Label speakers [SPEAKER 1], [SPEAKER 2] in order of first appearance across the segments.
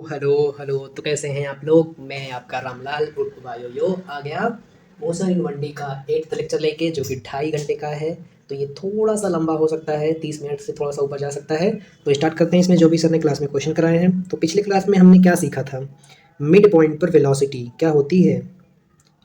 [SPEAKER 1] Hello hello. तो कैसे हैं आप लोग? मैं आपका रामलाल उर्फ बायोयो आ गया मोशन इन वनडे का 8th लेक्चर लेके, जो कि 2.5 घंटे का है। तो ये थोड़ा सा लंबा हो सकता है, 30 मिनट से थोड़ा सा ऊपर जा सकता है। तो स्टार्ट करते हैं इसमें जो भी सर ने क्लास में क्वेश्चन कराए हैं। तो पिछले क्लास में हमने क्या सीखा था? मिड पॉइंट पर वेलोसिटी क्या होती है?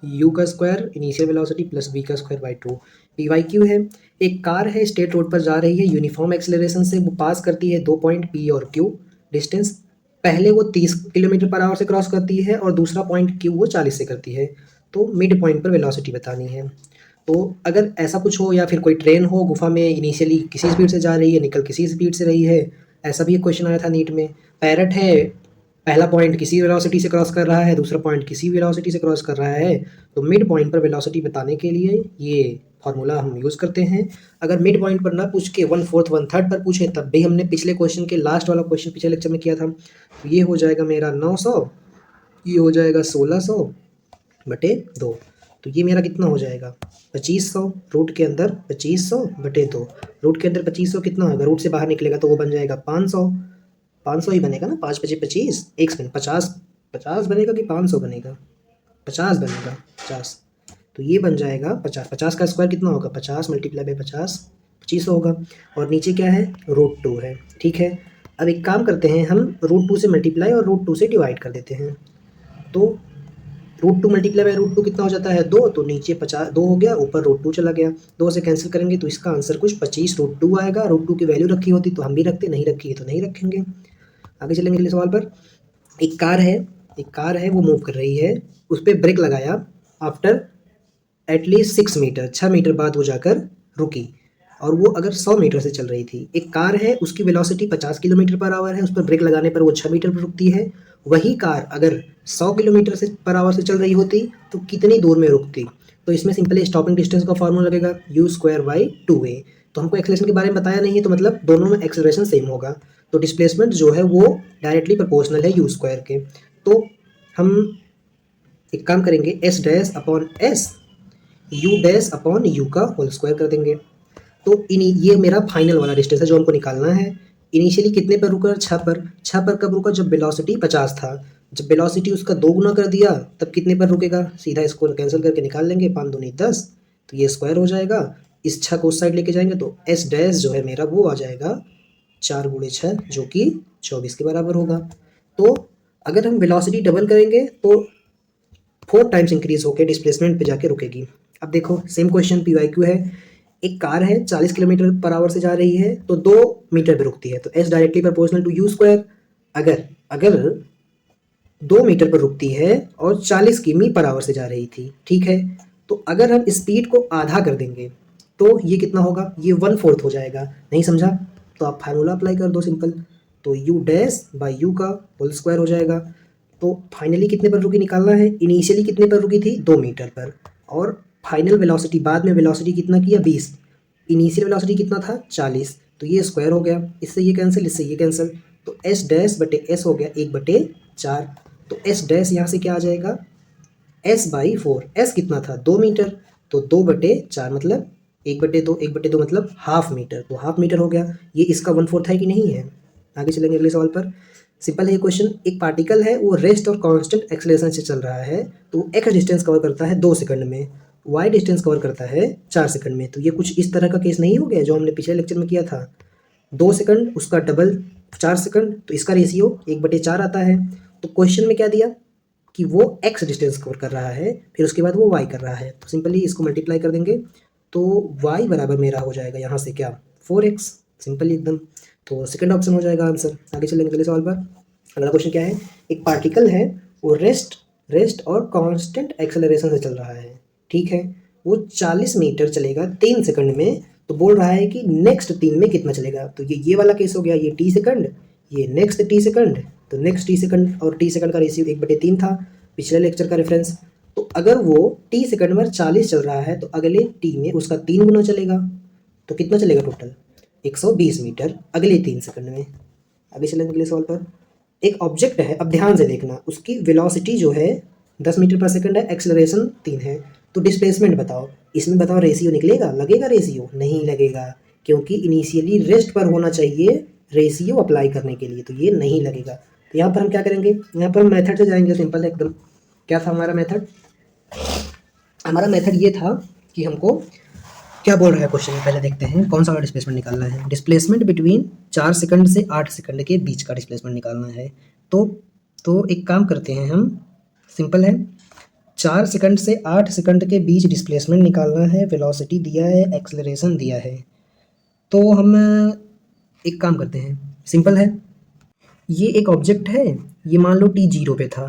[SPEAKER 1] यू का square initial velocity plus V का square by 2। P Y Q है। एक कार है, स्ट्रेट रोड पर जा रही है, यूनिफॉर्म एक्सेलरेशन से वो पास करती है 2 पॉइंट पी और क्यू डिस्टेंस। पहले वो 30 किलोमीटर पर आवर से क्रॉस करती है और दूसरा पॉइंट क्यू वो 40 से करती है। तो मिड पॉइंट पर वेलोसिटी बतानी है। तो अगर ऐसा कुछ हो, या फिर कोई ट्रेन हो गुफा में, इनिशियली किसी स्पीड से जा रही है, निकल किसी स्पीड से रही है। ऐसा भी एक क्वेश्चन आया था नीट में। पैरट है, पहला पॉइंट किसी वेलोसिटी से क्रॉस कर रहा है, दूसरा पॉइंट किसी वेलोसिटी से क्रॉस कर रहा है। तो मिड पॉइंट पर वेलोसिटी बताने के लिए ये फार्मूला हम यूज़ करते हैं। अगर मिड पॉइंट पर ना पूछ के 1/4 1/3 पर पूछे, तब भी हमने पिछले क्वेश्चन के लास्ट वाला क्वेश्चन पिछले लेक्चर में किया था। तो ये हो जाएगा मेरा 900, ये हो जाएगा 1600/2। तो ये मेरा कितना हो जाएगा? 2500। रूट के अंदर 2500/2। रूट के अंदर 2500 कितना होगा? रूट से बाहर निकलेगा तो वो बन जाएगा 500। 500 ही बनेगा ना, 5×5 = 25। एक सेकंड, 50 50 बनेगा कि 500 बनेगा? 50 बनेगा, 50। तो ये बन जाएगा 50। 50 का स्क्वायर कितना होगा? 50 मल्टीप्लाई बाई 50, 2500 होगा। और नीचे क्या है? √2 है। ठीक है, अब एक काम करते हैं, हम √2 से मल्टीप्लाई और √2 से डिवाइड कर देते हैं। तो √2 मल्टीप्लाई बाई √2 कितना हो जाता है? 2। तो नीचे 50 2 हो गया, ऊपर √2 चला गया। 2 से कैंसिल करेंगे तो इसका आंसर कुछ 25√2 आएगा। √2 की वैल्यू रखी होती तो हम भी रखते, नहीं रखी है तो नहीं रखेंगे। आगे चलेंगे अगले सवाल पर। एक कार है, वो मूव कर रही है, उस पर ब्रेक लगाया। आफ्टर एटलीस्ट 6 मीटर, 6 मीटर बाद वो जाकर रुकी। और वो अगर 100 मीटर से चल रही थी। एक कार है, उसकी वेलोसिटी 50 किलोमीटर पर आवर है, उस पर ब्रेक लगाने पर वो 6 मीटर पर रुकती है। वही कार अगर 100 किलोमीटर पर आवर से चल रही होती तो कितनी दूर में रुकती? तो इसमें सिंपली स्टॉपिंग डिस्टेंस का फॉर्मूला लगेगा u²/2a। तो हमको एक्सेलरेशन के बारे में बताया नहीं है, तो मतलब दोनों में एक्सेलरेशन सेम होगा। तो डिस्प्लेसमेंट जो है वो डायरेक्टली प्रोपोर्शनल है u² के। तो हम एक काम करेंगे, S'/S u' का होल स्क्वायर कर देंगे। तो ये मेरा फाइनल वाला डिस्टेंस है जो हमको निकालना है। इनिशियली कितने पर रुका? 6 पर। 6 पर कब रुका? जब वेलोसिटी 50 था। जब वेलोसिटी उसका 2 गुना कर दिया तब कितने पर रुकेगा? सीधा इसको कैंसिल करके निकाल लेंगे, 5 दूनी 10। तो ये स्क्वायर हो जाएगा। इस 6 को उस साइड लेके जाएंगे तो S' जो है मेरा वो आ जाएगा 4×6, जो कि 24 के बराबर होगा। तो अगर हम वेलोसिटी डबल करेंगे तो 4 टाइम्स इंक्रीज होकर डिस्प्लेसमेंट पे जाके रुकेगी। अब देखो same question P Y Q है। एक कार है, 40 किलोमीटर पर आवर से जा रही है, तो 2 मीटर पे रुकती है। तो S directly proportional to U square. अगर अगर 2 मीटर पर रुकती है और 40 किमी पर आवर से जा रही थी, ठीक है। तो अगर हम स्पीड को आधा कर देंगे तो ये कितना होगा? ये 1/4 हो जाएगा। नहीं समझा तो आप फार्मूला अप्लाई कर दो, सिंपल। तो u' का होल स्क्वायर हो जाएगा। तो फाइनली कितने पर रुकी निकालना है। इनिशियली कितने पर रुकी थी? 2 मीटर पर। और फाइनल वेलोसिटी, बाद में वेलोसिटी कितना किया? 20। इनिशियल वेलोसिटी कितना था? 40। तो ये स्क्वायर हो गया, इससे ये कैंसिल, इससे ये कैंसिल। तो S'/S हो गया 1/4। तो S' यहाँ से क्या आ जाएगा? S/4। S कितना था? 2 मीटर। तो 2/4 मतलब 1/2, 1/2 मतलब हाफ मीटर। तो हाफ मीटर हो गया। ये इसका 1/4 है कि नहीं है? आगे चलेंगे अगले सवाल पर। सिंपल है ये क्वेश्चन। एक पार्टिकल है, वो रेस्ट और कांस्टेंट एक्सेलरेशन से चल रहा है। तो एक्स डिस्टेंस कवर करता है 2 सेकंड में, वाई डिस्टेंस कवर करता है 4 सेकंड में। तो ये कुछ इस तरह का केस नहीं हो गया जो हमने पिछले लेक्चर में किया था? 2 सेकंड, उसका डबल 4 सेकंड, तो इसका रेशियो 1/4 आता है। तो क्वेश्चन में क्या दिया कि वो एक्स डिस्टेंस कवर कर रहा है, फिर उसके बाद वो वाई कर रहा है। तो सिंपली इसको मल्टीप्लाई कर देंगे तो वाई बराबर मेरा हो जाएगा यहाँ से क्या? 4x। सिंपली एकदम। तो सेकंड ऑप्शन हो जाएगा आंसर। आगे चलेंगे अगले सवाल पर। अगला क्वेश्चन क्या है? एक पार्टिकल है, वो रेस्ट और कांस्टेंट एक्सेलरेशन से चल रहा है, ठीक है। वो 40 मीटर चलेगा 3 सेकंड में। तो बोल रहा है कि नेक्स्ट 3 में कितना चलेगा। तो ये वाला केस हो गया, ये t सेकंड, ये नेक्स्ट t सेकंड। तो नेक्स्ट t सेकंड और t सेकंड का रेशियो 1/3 था, पिछले लेक्चर का रेफरेंस। तो अगर वो t सेकंड में 40 चल रहा है तो अगले t में उसका 3 गुना चलेगा। तो कितना चलेगा टोटल? 120 मीटर अगले 3 सेकंड में। आगे चलेंगे अगले सवाल पर। एक ऑब्जेक्ट है, अब ध्यान से देखना, उसकी वेलोसिटी जो है 10 मीटर पर सेकंड है, एक्सेलरेशन 3 है। तो डिस्प्लेसमेंट बताओ। इसमें बताओ रेशियो निकलेगा? लगेगा रेशियो? नहीं लगेगा, क्योंकि इनिशियली रेस्ट पर होना चाहिए रेशियो अप्लाई करने के लिए, तो ये नहीं लगेगा। तो यहाँ पर हम क्या करेंगे, यहाँ पर हम मेथड से जाएंगे, सिंपल है एकदम। क्या था हमारा मेथड? हमारा मेथड ये था कि हमको क्या बोल रहा है क्वेश्चन में, पहले देखते हैं कौन सा वाला डिस्प्लेसमेंट निकालना है। डिस्प्लेसमेंट बिटवीन 4 सेकंड से 8 सेकंड के बीच का डिस्प्लेसमेंट निकालना है। तो एक काम करते हैं हम, सिंपल है, 4 सेकंड से 8 सेकंड के बीच डिस्प्लेसमेंट निकालना है, वेलोसिटी दिया है, एक्सेलरेशन दिया है। तो हम एक काम करते हैं, सिंपल है, ये एक ऑब्जेक्ट है, ये मान लो t 0 पे था,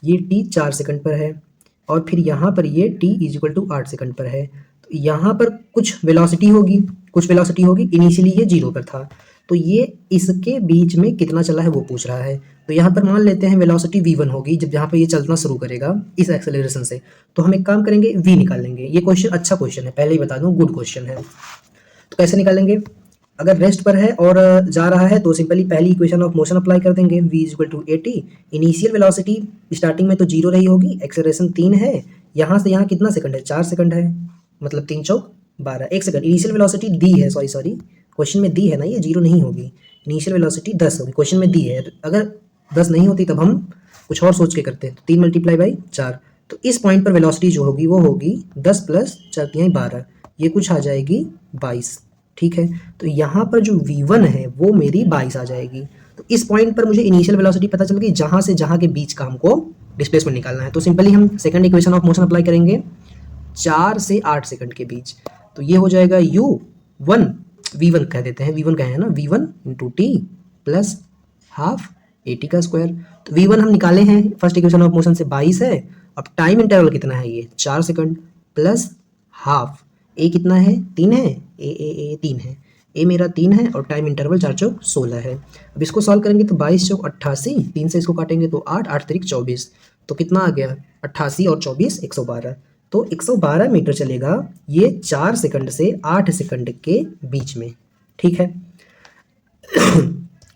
[SPEAKER 1] ये t 4 सेकंड पर है, और फिर यहाँ पर ये t इक्वल टू 8 सेकंड पर है। तो यहाँ पर कुछ वेलोसिटी होगी, इनिशियली ये 0 पर था, तो ये इसके बीच में कितना चला है वो पूछ रहा है। तो यहाँ पर मान लेते हैं वेलोसिटी v1 होगी जब यहाँ पर ये चलना शुरू करेगा इस एक्सेलरेशन से। तो हम एक काम करेंगे, v निकाल लेंगे। ये क्वेश्चन अच्छा क्वेश्चन है, पहले ही बता दूँ, गुड क्वेश्चन है। तो कैसे निकालेंगे? अगर रेस्ट पर है और जा रहा है तो सिंपली पहली इक्वेशन ऑफ मोशन अप्लाई कर देंगे, v equal to A T. Initial velocity starting में तो 0 रही होगी, एक्सेलरेशन 3 है, यहाँ से यहाँ कितना सेकंड है, 4 सेकंड है, मतलब 3 चौक 12, 1 सेकंड। इनिशियल वेलोसिटी दी है, सॉरी क्वेश्चन में दी है ना, ये 0 नहीं होगी। इनिशियल वेलोसिटी 10 होगी, क्वेश्चन में दी है। अगर 10 नहीं होती तब हम कुछ और सोच के करते हैं। तो 3 मल्टीप्लाई बाई 4, तो इस पॉइंट पर वेलोसिटी जो होगी वो होगी 10 प्लस 4 तिहाई 12, ये कुछ आ जाएगी 22, ठीक है। तो यहाँ पर जो v1 है वो मेरी 22 आ जाएगी। तो इस पॉइंट पर मुझे इनिशियल वेलोसिटी पता चल गई, जहाँ से जहाँ के बीच का हमको डिस्प्लेसमेंट निकालना है। तो सिंपली हम second equation of motion apply करेंगे 4 से 8 सेकंड के बीच। तो ये हो जाएगा u1, v1 कह देते हैं, v1 कहे हैं ना, v1 into T plus half a T का स्क्वायर। तो v1 हम निकाले हैं फर्स्ट इक्वेशन ऑफ मोशन से, 22 है। अब टाइम इंटरवल कितना है, ये 4 सेकंड प्लस हाफ ए कितना है, 3 है, ए 3 है, ए मेरा 3 है, और टाइम इंटरवल 4 चौक 16 है। अब इसको सॉल्व करेंगे तो 22 चौक 88, 3 से इसको काटेंगे तो 8, 8 तरीक 24, तो कितना आ गया, 88 और 24 112। तो 112 मीटर चलेगा ये 4 सेकंड से 8 सेकंड के बीच में, ठीक है।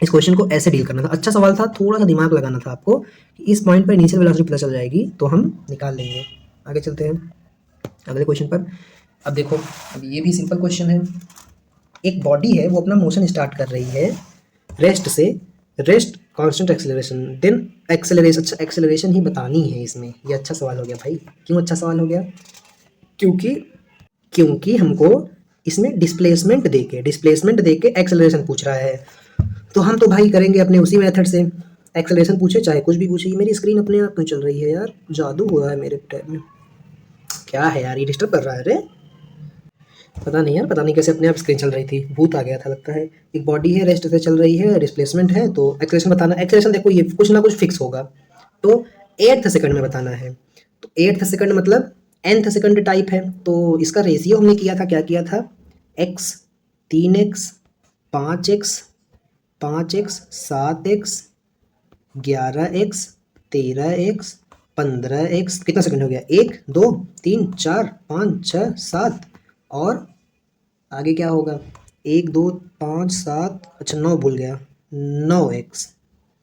[SPEAKER 1] इस क्वेश्चन को ऐसे डील करना था, अच्छा सवाल था, थोड़ा सा दिमाग लगाना था आपको। इस पॉइंट पर इनिशियल वेलोसिटी पता चल जाएगी तो हम निकाल लेंगे। आगे चलते हैं अगले क्वेश्चन पर। अब देखो, अब ये भी सिंपल क्वेश्चन है। एक बॉडी है, वो अपना मोशन स्टार्ट कर रही है रेस्ट से, rest constant acceleration, then acceleration. अच्छा, एक्सेलरेशन ही बतानी है इसमें, ये अच्छा सवाल हो गया भाई। क्यों अच्छा सवाल हो गया? क्योंकि हमको इसमें डिस्प्लेसमेंट देके एक्सेलरेशन पूछ रहा है। तो हम तो भाई करेंगे अपने उसी मेथड से, एक्सेलरेशन पूछे चाहे कुछ भी पूछे। मेरी स्क्रीन अपने आप क्यों चल रही है यार, जादू हुआ है मेरे टाइम में, क्या है यार, ये डिस्टर्ब कर रहा है रे, पता नहीं यार, पता नहीं कैसे अपने आप स्क्रीन चल रही थी, भूत आ गया था लगता है। एक बॉडी है, रेस्ट से चल रही है, डिस्प्लेसमेंट है, तो एक्सेलरेशन बताना। एक्सेलरेशन देखो ये कुछ ना कुछ फिक्स होगा, तो 8th सेकंड में बताना है। तो 8th सेकंड मतलब nth सेकंड टाइप है, तो इसका रेशियो हमने किया था, क्या किया था, x 3x 5x 5x 7x 11x 13x 15x, कितना सेकंड हो गया, 1 2 3 4 5 6 7, और आगे क्या होगा, 1 2 5 7, अच्छा 9 भूल गया, 9x,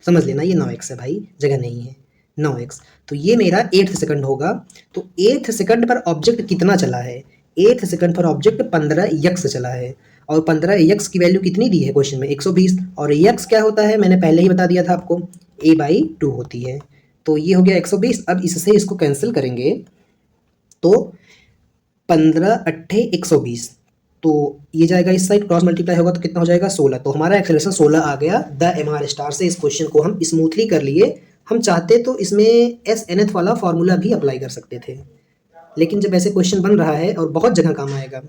[SPEAKER 1] समझ लेना ये 9x है भाई, जगह नहीं है, 9x। तो ये मेरा 8th सेकंड होगा। तो 8th सेकंड पर ऑब्जेक्ट कितना चला है, 8th सेकंड पर ऑब्जेक्ट 15x चला है, और 15x की वैल्यू कितनी दी है क्वेश्चन में, 120, और x क्या होता है मैंने पहले ही बता दिया था आपको, a/2 होती है। तो ये हो गया 120। अब इससे इसको कैंसिल करेंगे तो 15 अट्ठे 120, तो ये जाएगा इस साइड, क्रॉस मल्टीप्लाई होगा तो कितना हो जाएगा, 16। तो हमारा एक्सेलरेशन 16 आ गया। द एमआर स्टार से इस क्वेश्चन को हम स्मूथली कर लिए। हम चाहते तो इसमें SNF वाला फॉर्मूला भी अप्लाई कर सकते थे, लेकिन जब ऐसे क्वेश्चन बन रहा है और बहुत जगह काम आएगा।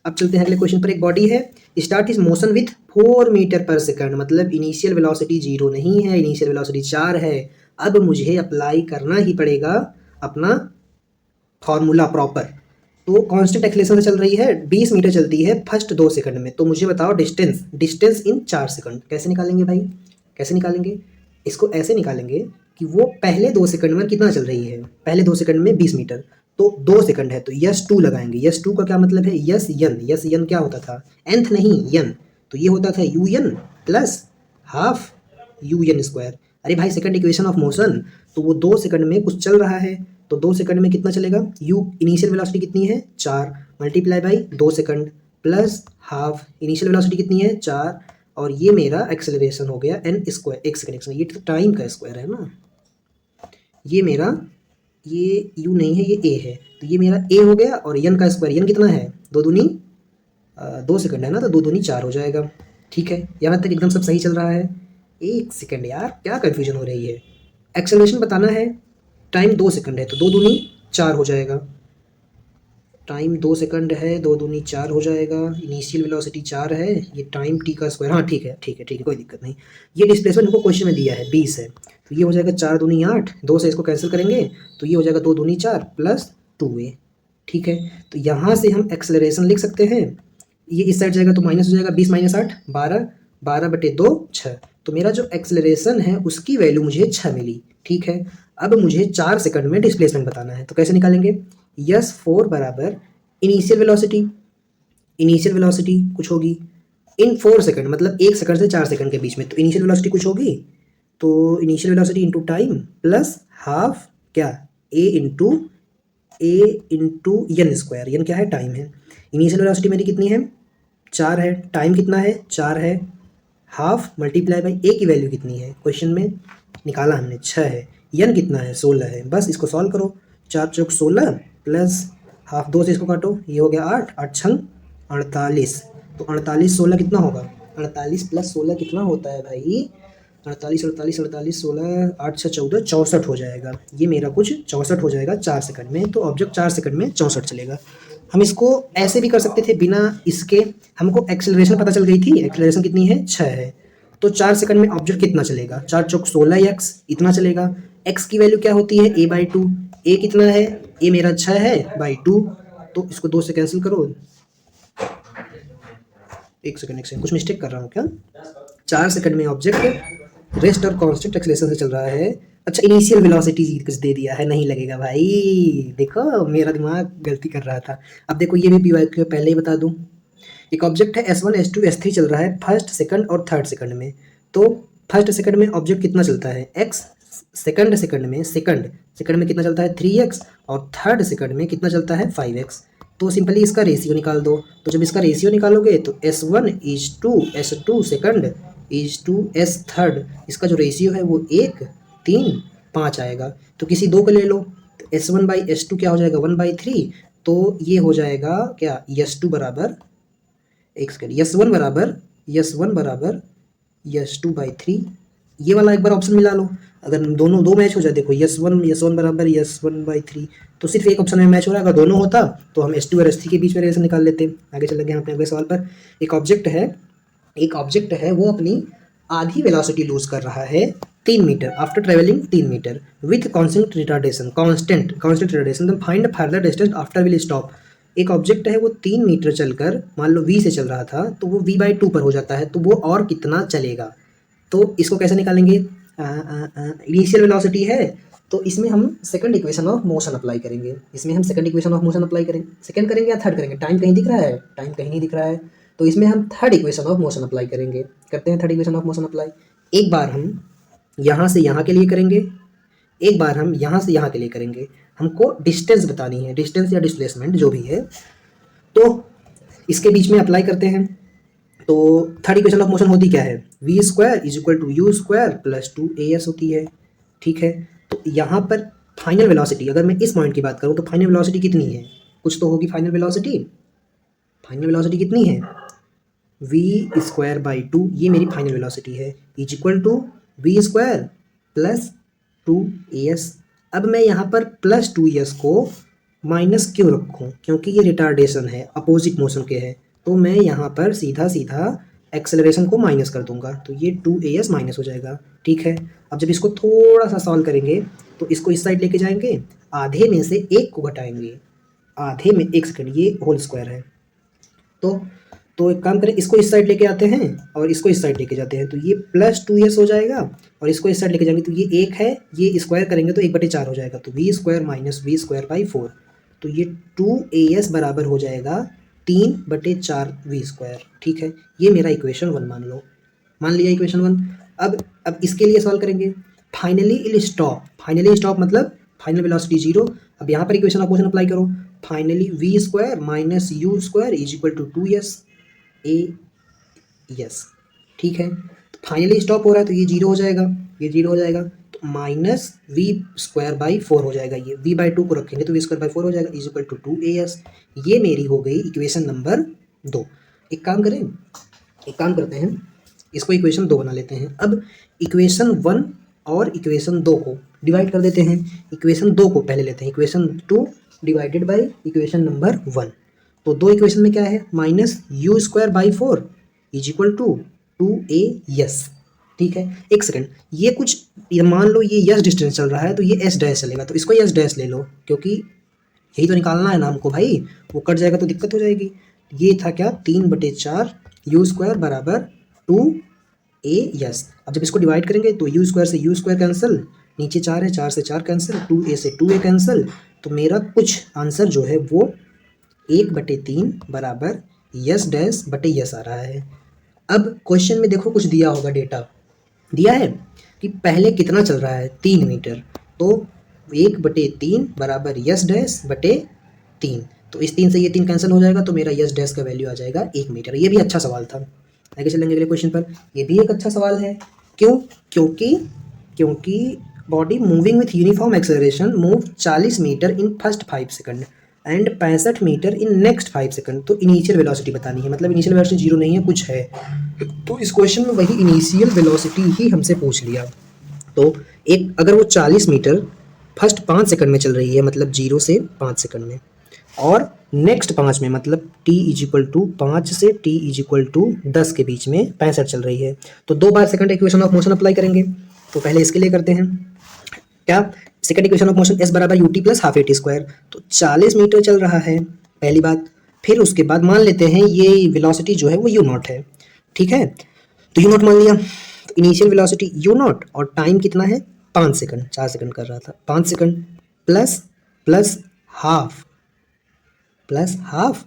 [SPEAKER 1] अब चलते हैं अगले क्वेश्चन पर। एक बॉडी है, start is motion with 4 metre per second, मतलब इनिशियल वेलोसिटी 0 नहीं है, इनिशियल वेलोसिटी 4 है। अब मुझे अप्लाई करना ही पड़ेगा अपना फॉर्मूला प्रॉपर। तो कांस्टेंट एक्सेलरेशन से चल रही है, 20 मीटर चलती है फर्स्ट 2 सेकंड में। तो मुझे बताओ डिस्टेंस इन 4 सेकंड कैसे निकालेंगे भाई, कैसे निकालेंगे? इसको ऐसे निकालेंगे कि वो पहले 2 सेकंड में कितना चल रही है, पहले 2 सेकंड में 20 मीटर, तो 2 सेकंड है तो यस 2 लगाएंगे। यस 2 का क्या मतलब है, यस यन क्या होता था, nth नहीं यन, तो ये होता था UN plus half UN square. अरे भाई सेकंड इक्वेशन ऑफ मोशन, तो वो 2 सेकंड में कुछ चल रहा है, तो 2 सेकंड में कितना चलेगा, u इनिशियल वेलोसिटी कितनी है 4 multiply by 2 second plus half, initial velocity कितनी है 4, और ये मेरा एक्सेलरेशन हो गया एन स्क्वायर, एक सेकेंड, ये तो टाइम का स्क्वायर है ना, ये मेरा, ये यू नहीं है, ये ए है, तो ये मेरा ए हो गया, और यन का स्क्वायर, यन कितना है, 2 दूनी 2 सेकंड है ना, तो 2 दूनी 4 हो जाएगा। ठीक है, यहाँ तक एकदम सब सही चल रहा है। एक सेकंड यार, क्या कन्फ्यूजन हो रही है, एक्सेलरेशन बताना है, टाइम 2 सेकंड है, तो 2 दूनी 4 हो जाएगा, टाइम 2 सेकंड है, 2 दूनी 4 हो जाएगा, इनिशियल वेलोसिटी 4 है, ये टाइम टी का स्क्वायर, हाँ ठीक है ठीक है ठीक है, कोई दिक्कत नहीं। ये डिस्प्लेसमेंट हमको क्वेश्चन में दिया है 20 है, तो ये हो जाएगा 4 दूनी 8, 2 से इसको कैंसिल करेंगे तो ये हो जाएगा 2 दूनी 4 प्लस 2a। ठीक है, तो यहाँ से हम एक्सेलरेशन लिख सकते हैं, ये इस साइड जाएगा तो माइनस हो जाएगा, 20 माइनस 8 12, 12/2 6, तो मेरा जो एक्सेलरेशन है उसकी वैल्यू मुझे 6 मिली। ठीक है, अब मुझे 4 सेकंड में डिस्प्लेसमेंट बताना है, तो कैसे निकालेंगे, यस 4 बराबर इनिशियल वेलोसिटी कुछ होगी इन 4 सेकंड, मतलब 1 सेकंड से 4 सेकंड के बीच में, तो इनिशियल वेलोसिटी कुछ होगी, तो initial velocity into time plus half क्या ए इंटू यन स्क्वायर, यन क्या है, टाइम है। इनिशियल वेलोसिटी मेरी कितनी है, 4 है, टाइम कितना है, 4 है, हाफ मल्टीप्लाई बाई ए की वैल्यू कितनी है, क्वेश्चन में निकाला हमने 6 है, यन कितना है 16 है, बस इसको सॉल्व करो, 4 चौक 16 प्लस हाफ 2 से इसको काटो, ये हो गया 8, 8 छंग 48, तो 48 16 कितना होगा, 48 प्लस 16 कितना होता है भाई, 48 48 48 16 8 6 14 64 हो जाएगा, ये मेरा कुछ 64 हो जाएगा 4 सेकंड में, तो ऑब्जेक्ट 4 सेकंड में 64 चलेगा। हम इसको ऐसे भी कर सकते थे बिना इसके, हमको एक्सेलरेशन पता चल गई थी, एक्सेलरेशन कितनी है 6 है, तो 4 सेकंड में ऑब्जेक्ट कितना चलेगा, 4 चौक 16 एक्स इतना चलेगा, एक्स की वैल्यू क्या होती है a/2, ए कितना है, ए मेरा 6 है बाई 2, तो इसको 2 से कैंसिल करो, एक सेकंड कुछ मिस्टेक कर रहा हूँ क्या, 4 सेकंड में ऑब्जेक्ट रेस्ट और कांस्टेंट एक्सेलरेशन से चल रहा है, अच्छा इनिशियल वेलोसिटी कुछ दे दिया है, नहीं लगेगा भाई, देखो मेरा दिमाग गलती कर रहा था। अब देखो ये भी पीवाईक्यू पहले ही बता दूं, एक ऑब्जेक्ट है S1 S2 S3 चल रहा है फर्स्ट सेकंड और थर्ड सेकंड में, तो फर्स्ट सेकंड में ऑब्जेक्ट कितना चलता है x, सेकंड सेकंड में कितना चलता है 3x, और थर्ड सेकंड में कितना चलता है 5x, तो सिंपली इसका रेशियो निकाल दो, तो जब इसका रेशियो निकालोगे तो S1 is to S2 second is to S third, इसका जो रेशियो है वो 1 3 5 आएगा, तो किसी दो को ले लो, तो S1 बाई S2 क्या हो जाएगा 1/3, तो ये हो जाएगा क्या S2 बराबर, एक सेकेंड, यस वन बराबर यस2/3, ये वाला एक बार ऑप्शन मिला लो, अगर दोनों दो मैच हो जाए, देखो यस वन बराबर यस1/3, तो सिर्फ एक ऑप्शन में मैच हो रहा है, अगर दोनों होता तो हम S2 और S3 के बीच में रिलेशन निकाल लेते। आगे चल गए अपने अगले सवाल पर, एक ऑब्जेक्ट है वो अपनी आधी वेलोसिटी लूज कर रहा है 3 metre after travelling 3 metre with constant retardation, find further distance after will stop. एक ऑब्जेक्ट है वो 3 मीटर चलकर मान लो v से चल रहा था, तो वो v/2 पर हो जाता है, तो वो और कितना चलेगा, तो इसको कैसे निकालेंगे, इनिशियल वेलोसिटी है, तो इसमें हम second equation of motion apply करेंगे, सेकंड करेंगे या थर्ड करेंगे, टाइम कहीं दिख रहा है, टाइम कहीं नहीं दिख रहा है, तो इसमें हम third equation of motion apply करेंगे, करते हैं third equation of motion apply. एक बार हम यहाँ से यहाँ के लिए करेंगे, एक बार हम यहाँ से यहाँ के लिए करेंगे, हमको डिस्टेंस बतानी है, डिस्टेंस या डिस्प्लेसमेंट जो भी है, तो इसके बीच में अप्लाई करते हैं, तो थर्ड इक्वेशन ऑफ मोशन होती क्या है, v² is equal to u² plus 2as होती है। ठीक है, तो यहाँ पर फाइनल वेलोसिटी, अगर मैं इस पॉइंट की बात करूँ तो फाइनल वेलोसिटी कितनी है, कुछ तो होगी फाइनल वेलोसिटी कितनी है, v²/2, ये मेरी फाइनल वेलोसिटी है, is equal to v² plus 2as। अब मैं यहाँ पर प्लस 2s को माइनस क्यों रखूँ, क्योंकि ये रिटार्डेशन है, अपोजिट मोशन के है, तो मैं यहाँ पर सीधा एक्सेलरेशन को माइनस कर दूंगा, तो ये 2as माइनस हो जाएगा। ठीक है, अब जब इसको थोड़ा सा सॉल्व करेंगे तो इसको इस साइड लेके जाएंगे, आधे में से एक को घटाएंगे, आधे में एक सेकंड, ये होल स्क्वायर है, तो एक काम करें, इसको इस साइड लेके आते हैं और इसको इस साइड लेके जाते हैं, तो ये प्लस 2s हो जाएगा, और इसको इस साइड लेके जाएंगे तो ये 1 है, ये स्क्वायर करेंगे तो 1/4 हो जाएगा, तो v² माइनस v²/4, तो ये 2as बराबर हो जाएगा 3/4 v²। ठीक है, ये मेरा इक्वेशन 1 मान लिया इक्वेशन 1। अब इसके लिए सॉल्व करेंगे, फाइनली स्टॉप मतलब फाइनल वेलोसिटी 0। अब यहाँ पर इक्वेशन ऑफ मोशन अप्लाई करो, finally v² minus u² is equal to 2s a, yes। ठीक है, तो फाइनली स्टॉप हो रहा है तो ये 0 हो जाएगा, ये 0 हो जाएगा, तो माइनस वी स्क्वायर बाई 4 हो जाएगा। ये v बाई 2 को रखेंगे तो वी स्क्वायर बाई 4 हो जाएगा, इज इक्वल टू 2as। ये मेरी हो गई इक्वेशन नंबर 2। एक काम करें, एक काम करते हैं, इसको इक्वेशन 2 बना लेते हैं। अब इक्वेशन 1 और इक्वेशन 2 को डिवाइड कर देते हैं। इक्वेशन 2 को पहले लेते हैं, equation 2 divided by equation number 1। तो दो इक्वेशन में क्या है, minus u square by 4 is equal to 2a yes. ठीक है, एक सेकंड, ये कुछ, ये मान लो ये यस डिस्टेंस चल रहा है तो ये एस डैश चलेगा, तो इसको यस डैश ले लो, क्योंकि यही तो निकालना है ना हमको भाई, वो कट जाएगा तो दिक्कत हो जाएगी। ये था क्या, 3/4 यू स्क्वायर बराबर 2a यस। अब जब इसको डिवाइड करेंगे तो यू स्क्वायर से यू स्क्वायर कैंसिल, नीचे 4 है, 4 से 4 कैंसिल, 2a से 2a कैंसिल, तो मेरा कुछ आंसर जो है वो 1/3 बराबर यस डैश बटे यस आ रहा है। अब क्वेश्चन में देखो कुछ दिया होगा, डेटा दिया है कि पहले कितना चल रहा है, 3 मीटर, तो 1/3 बराबर यस डैश बटे 3, तो इस 3 से ये 3 कैंसिल हो जाएगा, तो मेरा यस डैश का वैल्यू आ जाएगा 1 मीटर। ये भी अच्छा सवाल था। आगे चलेंगे अगले क्वेश्चन पर। ये भी एक अच्छा सवाल है, क्यों, क्योंकि body moving with uniform acceleration move 40 metre in first 5 second and 65 metre in next 5 second. तो इनिशियल वेलोसिटी बतानी है, मतलब इनिशियल वेलोसिटी 0 नहीं है, कुछ है, तो इस क्वेश्चन में वही इनिशियल वेलोसिटी ही हमसे पूछ लिया। तो एक, अगर वो 40 मीटर फर्स्ट 5 सेकंड में चल रही है, मतलब 0 से 5 सेकंड में, और नेक्स्ट 5 में, मतलब t इज इक्वल टू 5 से t इज इक्वल टू 10 के बीच में 65 चल रही है, तो 2 बार second equation of motion apply करेंगे। तो पहले इसके लिए करते हैं क्या, second equation of motion s बराबर ut plus half at square. तो 40 मीटर चल रहा है, पहली बात। फिर उसके बाद मान लेते हैं ये वेलोसिटी जो है वो u नॉट है, ठीक है, तो u नॉट मान लिया। तो इनिशियल वेलोसिटी u नॉट और टाइम कितना है, 5 सेकंड, 4 सेकंड कर रहा था, 5 second plus half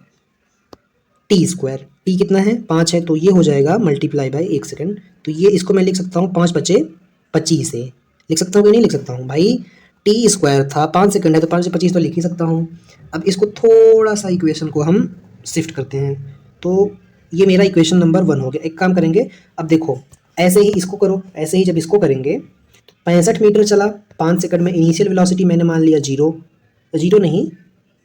[SPEAKER 1] T square, T कितना है, 5 है, तो ये हो जाएगा मल्टीप्लाई बाय 1 सेकंड। तो ये इसको मैं लिख सकता हूँ 5 बचे 25 से, लिख सकता हूँ कि नहीं लिख सकता हूँ भाई, टी स्क्वायर था, 5 सेकंड है, तो 5 से 25 तो लिख ही सकता हूँ। अब इसको थोड़ा सा इक्वेशन को हम शिफ्ट करते हैं, तो ये मेरा इक्वेशन नंबर 1 हो गया। एक काम करेंगे, अब देखो ऐसे ही इसको करो, ऐसे ही जब इसको करेंगे तो 65 मीटर चला 5 सेकंड में, इनिशियल वेलोसिटी मैंने मान लिया 0 नहीं,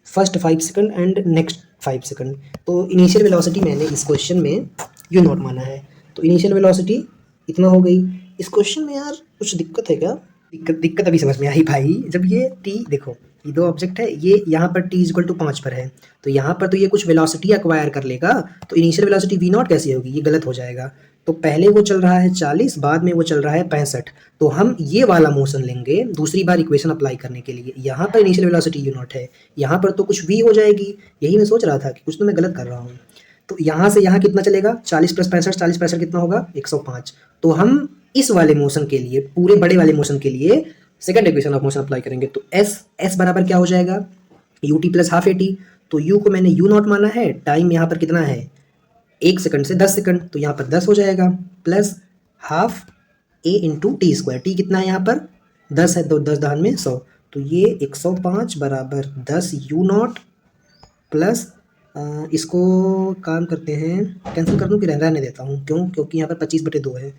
[SPEAKER 1] first 5 second and next 5 second, तो इनिशियल वेलोसिटी मैंने इस क्वेश्चन में यू नॉट माना है, तो इनिशियल वेलोसिटी इतना हो गई। इस क्वेश्चन में यार कुछ दिक्कत है क्या, दिक्कत अभी समझ में आई भाई, जब ये टी देखो, ये दो ऑब्जेक्ट है, ये यहाँ पर टी इक्वल टू 5 पर है, तो यहाँ पर तो ये कुछ वेलोसिटी एक्वायर कर लेगा, तो इनिशियल वेलोसिटी वी नॉट कैसी होगी, ये गलत हो जाएगा। तो पहले वो चल रहा है 40, बाद में वो चल रहा है 65, तो हम ये वाला मोशन लेंगे दूसरी बार इक्वेशन अप्लाई करने के लिए। यहाँ पर इनिशियल वेलोसिटी यू नॉट है, यहाँ पर तो कुछ v हो जाएगी, यही मैं सोच रहा था कि कुछ तो मैं गलत कर रहा हूँ। तो यहाँ से यहाँ कितना चलेगा, 40 प्लस 65, 40 65 कितना होगा, 105। तो हम इस वाले मोशन के लिए, पूरे बड़े वाले मोशन के लिए second equation of motion apply करेंगे, तो एस बराबर क्या हो जाएगा, you t plus half a t. तो यू को मैंने यू नॉट माना है, टाइम यहाँ पर कितना है 1 सेकंड से 10 सेकंड, तो यहाँ पर 10 हो जाएगा, प्लस हाफ ए इंटू टी स्क्वायर, टी कितना है यहाँ पर 10 है, तो 10 दहान में 100, तो ये 105 बराबर 10 यू नॉट प्लस इसको काम करते हैं, कैंसिल कर दूँ कि रहने देता हूँ, क्यों, क्योंकि यहाँ पर 25/2 है,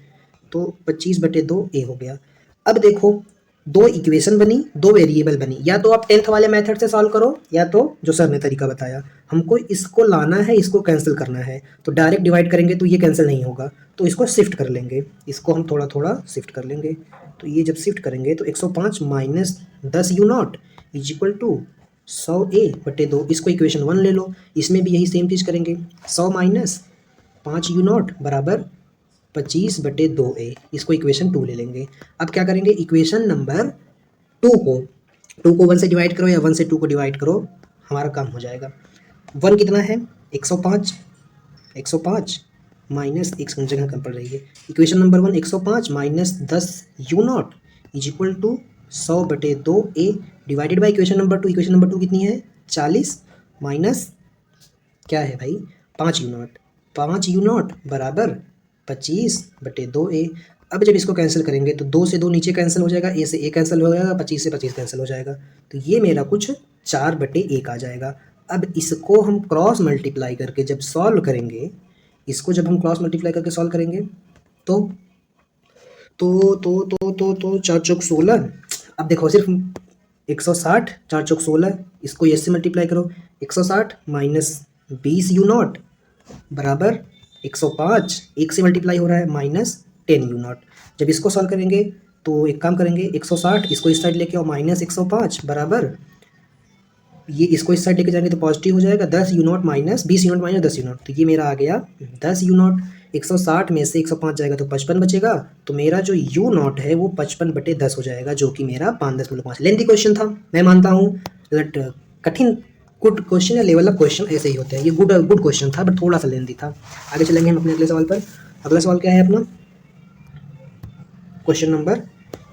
[SPEAKER 1] तो 25/2 ए हो गया। अब देखो दो इक्वेशन बनी, दो वेरिएबल बनी, या तो आप 10th वाले मेथड से सॉल्व करो, या तो जो सर ने तरीका बताया, हमको इसको लाना है, इसको कैंसिल करना है, तो डायरेक्ट डिवाइड करेंगे तो ये कैंसिल नहीं होगा, तो इसको शिफ्ट कर लेंगे, इसको हम थोड़ा थोड़ा शिफ्ट कर लेंगे। तो ये जब शिफ्ट करेंगे तो 105 minus 10 u nought is equal to 100a/2, इसको इक्वेशन 1 ले लो, इसमें भी यही सेम चीज़ करेंगे, 100 माइनस 5 यू नॉट बराबर 25/2a, इसको इक्वेशन 2 ले लेंगे। अब क्या करेंगे, इक्वेशन नंबर 2 को 1 से डिवाइड करो या 1 से 2 को डिवाइड करो, हमारा काम हो जाएगा। 1 कितना है 105 माइनस, एक जगह कम पड़ रही है, equation number 1 105 minus 10 u nought is equal to 100/2a divided by equation number 2, equation number 2 कितनी है 40 माइनस क्या है भाई 5 यू नॉट बराबर 25/2a। अब जब इसको कैंसिल करेंगे तो 2 से 2 नीचे कैंसिल हो जाएगा, a से a कैंसिल हो जाएगा, 25 से 25 कैंसिल हो जाएगा, तो ये मेरा कुछ 4/1 आ जाएगा। अब इसको हम क्रॉस मल्टीप्लाई करके जब सॉल्व करेंगे, इसको जब हम क्रॉस मल्टीप्लाई करके सॉल्व करेंगे तो 4 चौक 16। अब देखो सिर्फ 160, 4 चौक 16, इसको ये से मल्टीप्लाई करो, 160 माइनस 20 यू नॉट बराबर 105, एक से मल्टीप्लाई हो रहा है माइनस 10 यू नॉट। जब इसको सॉल्व करेंगे तो एक काम करेंगे, 160 इसको इस साइड लेके आओ माइनस 105 बराबर, ये इसको इस साइड लेके जाएंगे तो पॉजिटिव हो जाएगा, 10 u not minus 20 you not minus 10 u not, तो ये मेरा आ गया 10 यू नॉट। 160 में से 105 जाएगा तो 55 बचेगा, तो मेरा जो यू नॉट है वो 55/10 हो जाएगा, जो कि मेरा 5.5। लेंथी क्वेश्चन था, मैं मानता हूँ, बट कठिन गुड क्वेश्चन या लेवल अप क्वेश्चन ऐसे ही होते हैं। ये गुड क्वेश्चन था बट थोड़ा सा लेंथी था। आगे चलेंगे हम अपने अगले सवाल पर। अगला सवाल क्या है अपना, क्वेश्चन नंबर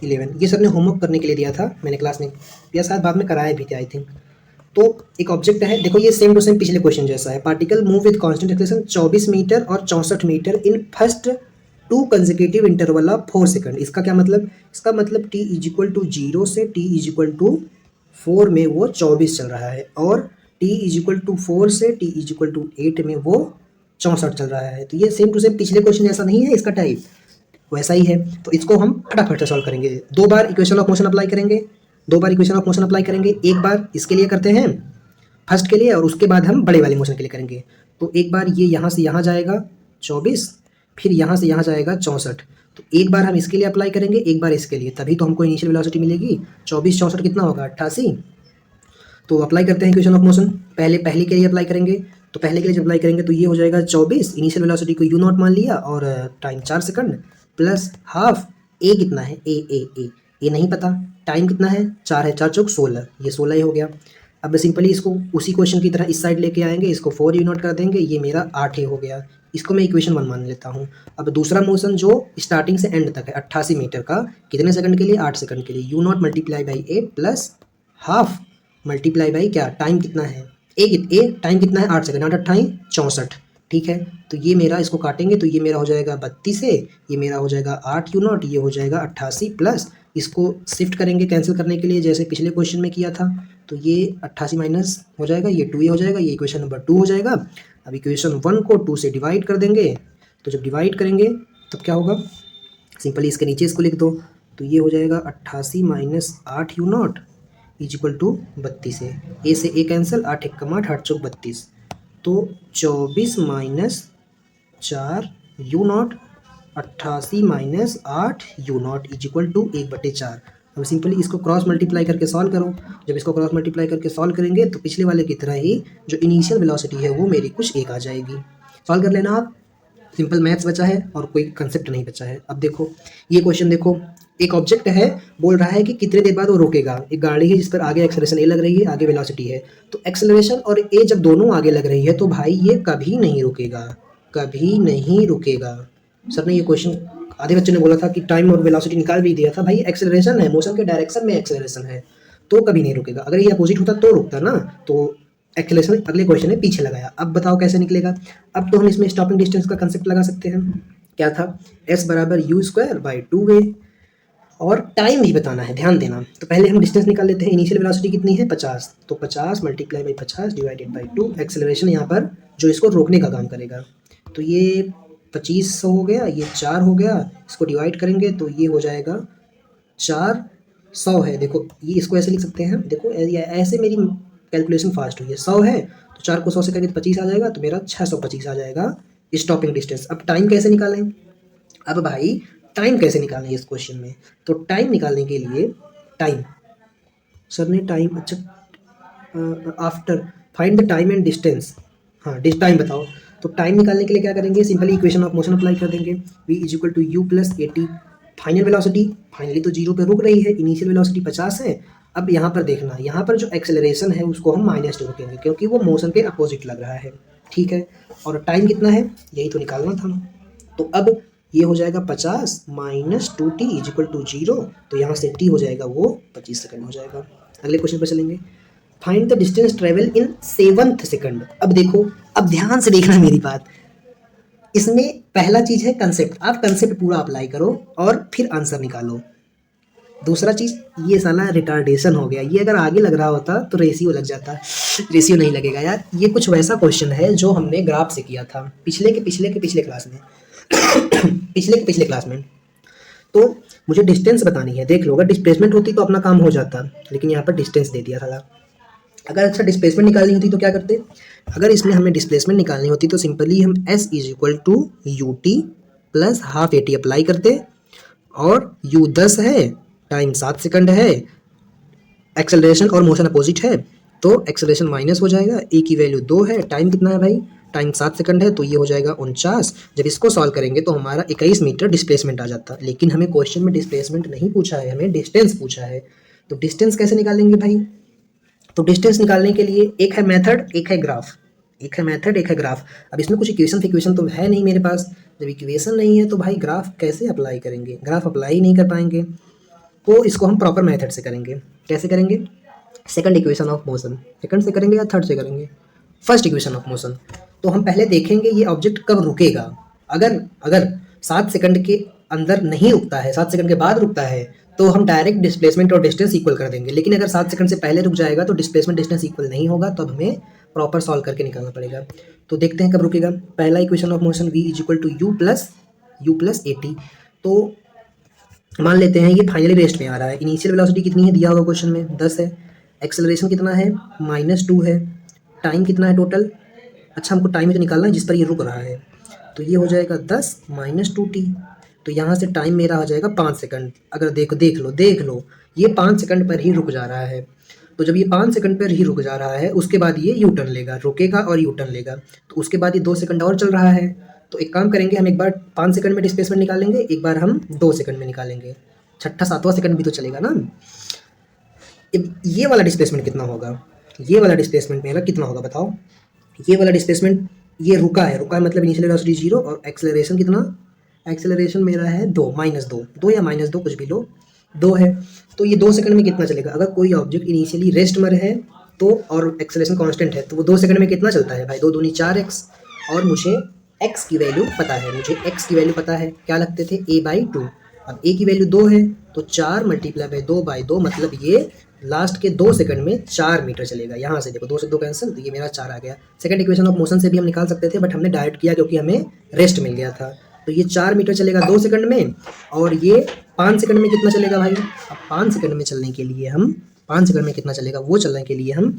[SPEAKER 1] 11। ये सर ने होमवर्क करने के लिए दिया था, मैंने क्लास में या शायद बाद में कराया भी थे आई थिंक। तो एक ऑब्जेक्ट है, देखो ये सेम टू सेम पिछले क्वेश्चन जैसा है। Particle move with constant acceleration 24 metre और 64 metre in first 2 consecutive interval of 4 second. इसका क्या मतलब, इसका मतलब t = 0 से t = 4 में वो 24 चल रहा है, और t = 4 से t = 8 में वो 64 चल रहा है। तो ये सेम टू सेम पिछले क्वेश्चन जैसा नहीं है, इसका टाइप वैसा ही है। तो इसको हम फटाफट से सॉल्व करेंगे। 2 बार इक्वेशन ऑफ मोशन अप्लाई करेंगे, 2 बार इक्वेशन ऑफ मोशन अप्लाई करेंगे। एक बार इसके लिए करते हैं फर्स्ट के लिए, और उसके बाद हम बड़े वाले मोशन के लिए करेंगे। तो एक बार ये यहाँ से यहाँ जाएगा 24, फिर यहाँ से यहाँ जाएगा 64। तो एक बार हम इसके लिए अप्लाई करेंगे, एक बार इसके लिए, तभी तो हमको इनिशियल वेलोसिटी मिलेगी। 24 64 कितना होगा 88। तो अप्लाई करते हैं इक्वेशन ऑफ मोशन। पहले के लिए अप्लाई करेंगे, तो पहले के लिए जब अप्लाई करेंगे तो ये हो जाएगा 24, इनिशियल वेलोसिटी को यू नॉट मान लिया, और टाइम 4 सेकंड प्लस हाफ ए कितना है, ए नहीं पता, टाइम कितना है 4 है, 4 चौक 16, ये 16 ही हो गया। अब सिंपली इसको उसी क्वेश्चन की तरह इस साइड लेके आएंगे, इसको 4 यू नॉट कर देंगे, ये मेरा 8 ही हो गया। इसको मैं इक्वेशन 1 मान लेता हूँ। अब दूसरा मोशन जो स्टार्टिंग से एंड तक है 88 मीटर का, कितने सेकंड के लिए, 8 सेकंड के लिए, you not multiply by 8 plus half multiply by क्या, टाइम कितना है, ए टाइम कितना है 8 सेकंड, 8 8 64, ठीक है। तो ये मेरा, इसको काटेंगे तो ये मेरा हो जाएगा 32 से, ये मेरा हो जाएगा 8 यू नॉट, ये हो जाएगा 88 प्लस, इसको शिफ्ट करेंगे कैंसिल करने के लिए जैसे पिछले क्वेश्चन में किया था। तो ये 88 माइनस हो जाएगा, ये 2 हो जाएगा, ये इक्वेशन नंबर 2 हो जाएगा। अब इक्वेशन 1 को 2 से डिवाइड कर देंगे, तो जब डिवाइड करेंगे तब क्या होगा, सिंपली इसके नीचे इसको लिख दो, तो ये हो जाएगा 88 माइनस 8 यू नॉट = 32 है। ए से ए कैंसिल, 8 1 8 8 चौक 32, तो 24 minus 4 you not, 88 minus 8 you not = 1/4। अब सिंपली इसको क्रॉस मल्टीप्लाई करके सॉल्व करो। जब इसको क्रॉस मल्टीप्लाई करके सॉल्व करेंगे तो पिछले वाले की तरह ही जो इनिशियल वेलोसिटी है वो मेरी कुछ एक आ जाएगी। सॉल्व कर लेना आप, सिंपल मैथ्स बचा है और कोई कंसेप्ट नहीं बचा है। अब देखो ये क्वेश्चन देखो, एक ऑब्जेक्ट है, बोल रहा है कि कितने देर बाद वो रुकेगा। एक गाड़ी है जिस पर आगे एक्सेलरेशन ए लग रही है, आगे वेलोसिटी है, तो एक्सेलरेशन और ए जब दोनों आगे लग रही है तो भाई ये कभी नहीं रुकेगा, कभी नहीं रुकेगा। सर ने ये क्वेश्चन, आधे बच्चों ने बोला था कि टाइम और वेलोसिटी निकाल भी दिया था, भाई एक्सेलरेशन है, मोशन के डायरेक्शन में एक्सेलरेशन है तो कभी नहीं रुकेगा। अगर ये अपोजिट होता तो रुकता ना, तो एक्सेलरेशन अगले क्वेश्चन में पीछे लगाया। अब बताओ कैसे निकलेगा। अब तो हम इसमें स्टॉपिंग डिस्टेंस का कंसेप्ट लगा सकते हैं, क्या था, s = u² / 2a, और टाइम भी बताना है, ध्यान देना। तो पहले हम डिस्टेंस निकाल लेते हैं, इनिशियल वेलोसिटी कितनी है 50, तो 50 multiply by 50 divided by 2, acceleration यहाँ पर जो इसको रोकने का काम करेगा, तो ये 2500 हो गया, ये 4 हो गया, इसको डिवाइड करेंगे तो ये हो जाएगा 400 है। देखो ये इसको ऐसे लिख सकते हैं, देखो ऐसे मेरी कैलकुलेशन फास्ट हुई है। 100 है तो 4 को 100 से करेंगे तो 25 आ जाएगा, तो मेरा 625 आ जाएगा स्टॉपिंग डिस्टेंस। अब टाइम कैसे निकालें, अब भाई टाइम कैसे निकालें इस क्वेश्चन में, तो टाइम निकालने के लिए टाइम, सर ने टाइम, अच्छा after find the time and distance, हाँ टाइम बताओ। तो टाइम निकालने के लिए क्या करेंगे, simply equation of motion apply कर देंगे, v = u + at। Final velocity finally तो 0 पे रुक रही है, इनिशियल वेलोसिटी 50 है। अब यहाँ पर देखना, यहाँ पर जो एक्सेलरेशन है उसको हम -2 रखेंगे क्योंकि वो मोशन के अपोजिट लग रहा है, ठीक है। और टाइम कितना है यही तो निकालना था। तो अब ये हो जाएगा 50 माइनस 2t = 0, तो यहाँ से t हो जाएगा वो 25 सेकंड हो जाएगा। अगले क्वेश्चन पर चलेंगे, find the distance travel in 7th second. अब देखो, अब ध्यान से देखना मेरी बात, इसमें पहला चीज है कंसेप्ट, आप कंसेप्ट पूरा अप्लाई करो और फिर आंसर निकालो। दूसरा चीज, ये साला रिटार्डेशन हो गया, ये अगर आगे लग रहा होता तो रेशियो लग जाता, रेशियो नहीं लगेगा यार। ये कुछ वैसा क्वेश्चन है जो हमने ग्राफ से किया था पिछले क्लास में। पिछले क्लास में। तो मुझे डिस्टेंस बतानी है। देख लो, अगर डिस्प्लेसमेंट होती तो अपना काम हो जाता, लेकिन यहाँ पर डिस्टेंस दे दिया था। अगर अच्छा डिस्प्लेसमेंट निकालनी होती तो क्या करते? अगर इसमें हमें डिस्प्लेसमेंट निकालनी होती तो सिंपली हम s is equal to u t plus half a t apply करते, और u 10 है, टाइम 7 सेकंड है, एक्सेलरेशन और मोशन अपोजिट है, तो एक्सेलरेशन माइनस हो जाएगा, ए की वैल्यू 2 है, टाइम कितना है भाई? टाइम 7 सेकंड है, तो ये हो जाएगा 49। जब इसको सॉल्व करेंगे तो हमारा 21 मीटर डिस्प्लेसमेंट आ जाता। लेकिन हमें क्वेश्चन में डिस्प्लेसमेंट नहीं पूछा है, हमें डिस्टेंस पूछा है। तो डिस्टेंस कैसे निकालेंगे भाई? तो डिस्टेंस निकालने के लिए एक है मेथड, एक है ग्राफ। एक है मेथड, एक है ग्राफ। अब इसमें कुछ इक्वेशन तो है नहीं मेरे पास। जब इक्वेशन नहीं है तो भाई ग्राफ कैसे अप्लाई करेंगे? ग्राफ अप्लाई ही नहीं कर पाएंगे। तो इसको हम प्रॉपर मेथड से करेंगे। कैसे करेंगे? Second equation of motion, second से करेंगे या थर्ड से करेंगे? First equation of motion. तो हम पहले देखेंगे ये ऑब्जेक्ट कब रुकेगा। अगर अगर 7 सेकंड के अंदर नहीं रुकता है, 7 सेकंड के बाद रुकता है, तो हम डायरेक्ट डिस्प्लेसमेंट और डिस्टेंस इक्वल कर देंगे। लेकिन अगर 7 सेकंड से पहले रुक जाएगा तो डिस्प्लेसमेंट डिस्टेंस इक्वल नहीं होगा, तो अब हमें प्रॉपर सॉल्व करके निकालना पड़ेगा। तो देखते हैं कब रुकेगा। पहला equation of motion v is equal to u plus a t. तो मान लेते हैं ये फाइनली रेस्ट में आ रहा है। इनिशियल वेलोसिटी कितनी है दिया होगा क्वेश्चन में? 10 है। एक्सेलरेशन कितना है? -2 है। टाइम कितना है टोटल? अच्छा, हमको टाइम तो निकालना है जिस पर ये रुक रहा है। तो ये हो जाएगा 10 - 2t। तो यहाँ से टाइम मेरा हो जाएगा 5 सेकंड। अगर देख लो ये 5 सेकंड पर ही रुक जा रहा है। तो जब ये 5 सेकंड पर ही रुक जा रहा है, उसके बाद ये यू टर्न लेगा, रुकेगा और यू टर्न लेगा। तो उसके बाद ये 2 सेकंड और चल रहा है। तो एक काम करेंगे, हम एक बार 5 सेकंड में डिस्प्लेसमेंट निकालेंगे, एक बार हम 2 सेकंड में निकालेंगे। छठा 7वां सेकंड भी तो चलेगा ना। ये वाला डिस्प्लेसमेंट कितना होगा? ये वाला डिस्प्लेसमेंट मेरा कितना होगा बताओ? ये वाला डिस्प्लेसमेंट, ये रुका है मतलब इनिशियल वेलोसिटी 0 और एक्सेलरेशन कितना? एक्सेलरेशन मेरा है 2 -2 या -2 कुछ भी लो, 2 है। तो ये 2 सेकंड में कितना चलेगा? अगर कोई ऑब्जेक्ट इनिशियली रेस्ट में है तो, और एक्सेलरेशन कांस्टेंट है, तो वो 2 सेकंड में कितना चलता है भाई? 2 दूनी 4x। और मुझे x की वैल्यू पता है, क्या लगते थे? a/2। अब a की वैल्यू 2 है, तो 4 × 2/2 मतलब ये लास्ट के 2 सेकंड में 4 मीटर चलेगा। यहाँ से देखो 2 से 2 कैंसिल, तो ये मेरा 4 आ गया। सेकंड इक्वेशन ऑफ मोशन से भी हम निकाल सकते थे, बट हमने डायरेक्ट किया क्योंकि हमें रेस्ट मिल गया था। तो ये 4 मीटर चलेगा 2 सेकंड में, और ये 5 सेकंड में कितना चलेगा भाई? अब 5 सेकंड में चलने के लिए हम 5 सेकंड में कितना चलेगा वो चलने के लिए हम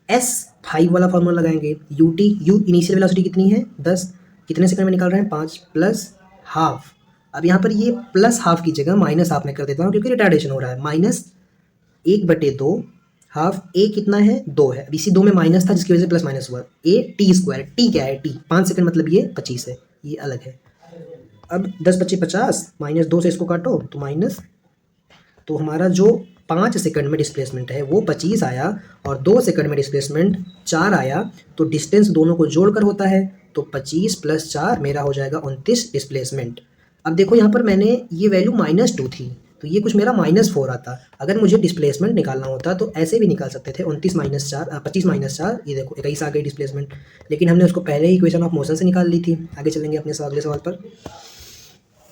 [SPEAKER 1] S5 वाला फॉर्मूला लगाएंगे। यू इनिशियल वेलोसिटी कितनी है? 10। कितने सेकंड में निकाल रहे हैं? 5 प्लस हाफ। अब यहाँ पर ये प्लस हाफ की जगह माइनस हाफ में कर देता हूँ क्योंकि रिटार्डेशन हो रहा है। -1/2 हाफ। ए कितना है? 2 है। अब इसी 2 में माइनस था जिसकी वजह से प्लस माइनस हुआ। a/t²। टी क्या है? टी 5 सेकंड मतलब ये 25 है, ये अलग है। अब 10 × 25 50, -2 से इसको काटो तो माइनस। तो हमारा जो 5 सेकंड में डिस्प्लेसमेंट है वो 25 आया, और 2 सेकंड में डिस्प्लेसमेंट 4 आया। तो डिस्टेंस दोनों को जोड़कर होता है, तो 25 + 4 मेरा हो जाएगा 29 डिस्प्लेसमेंट। अब देखो यहाँ पर मैंने ये वैल्यू -2 थी, तो ये कुछ मेरा -4 आता। अगर मुझे डिस्प्लेसमेंट निकालना होता तो ऐसे भी निकाल सकते थे, 29 - 4 25 - 4, ये देखो 21 आ गई डिस्प्लेसमेंट। लेकिन हमने उसको पहले ही इक्वेशन ऑफ मोशन से निकाल ली थी। आगे चलेंगे अपने अगले सवाल पर।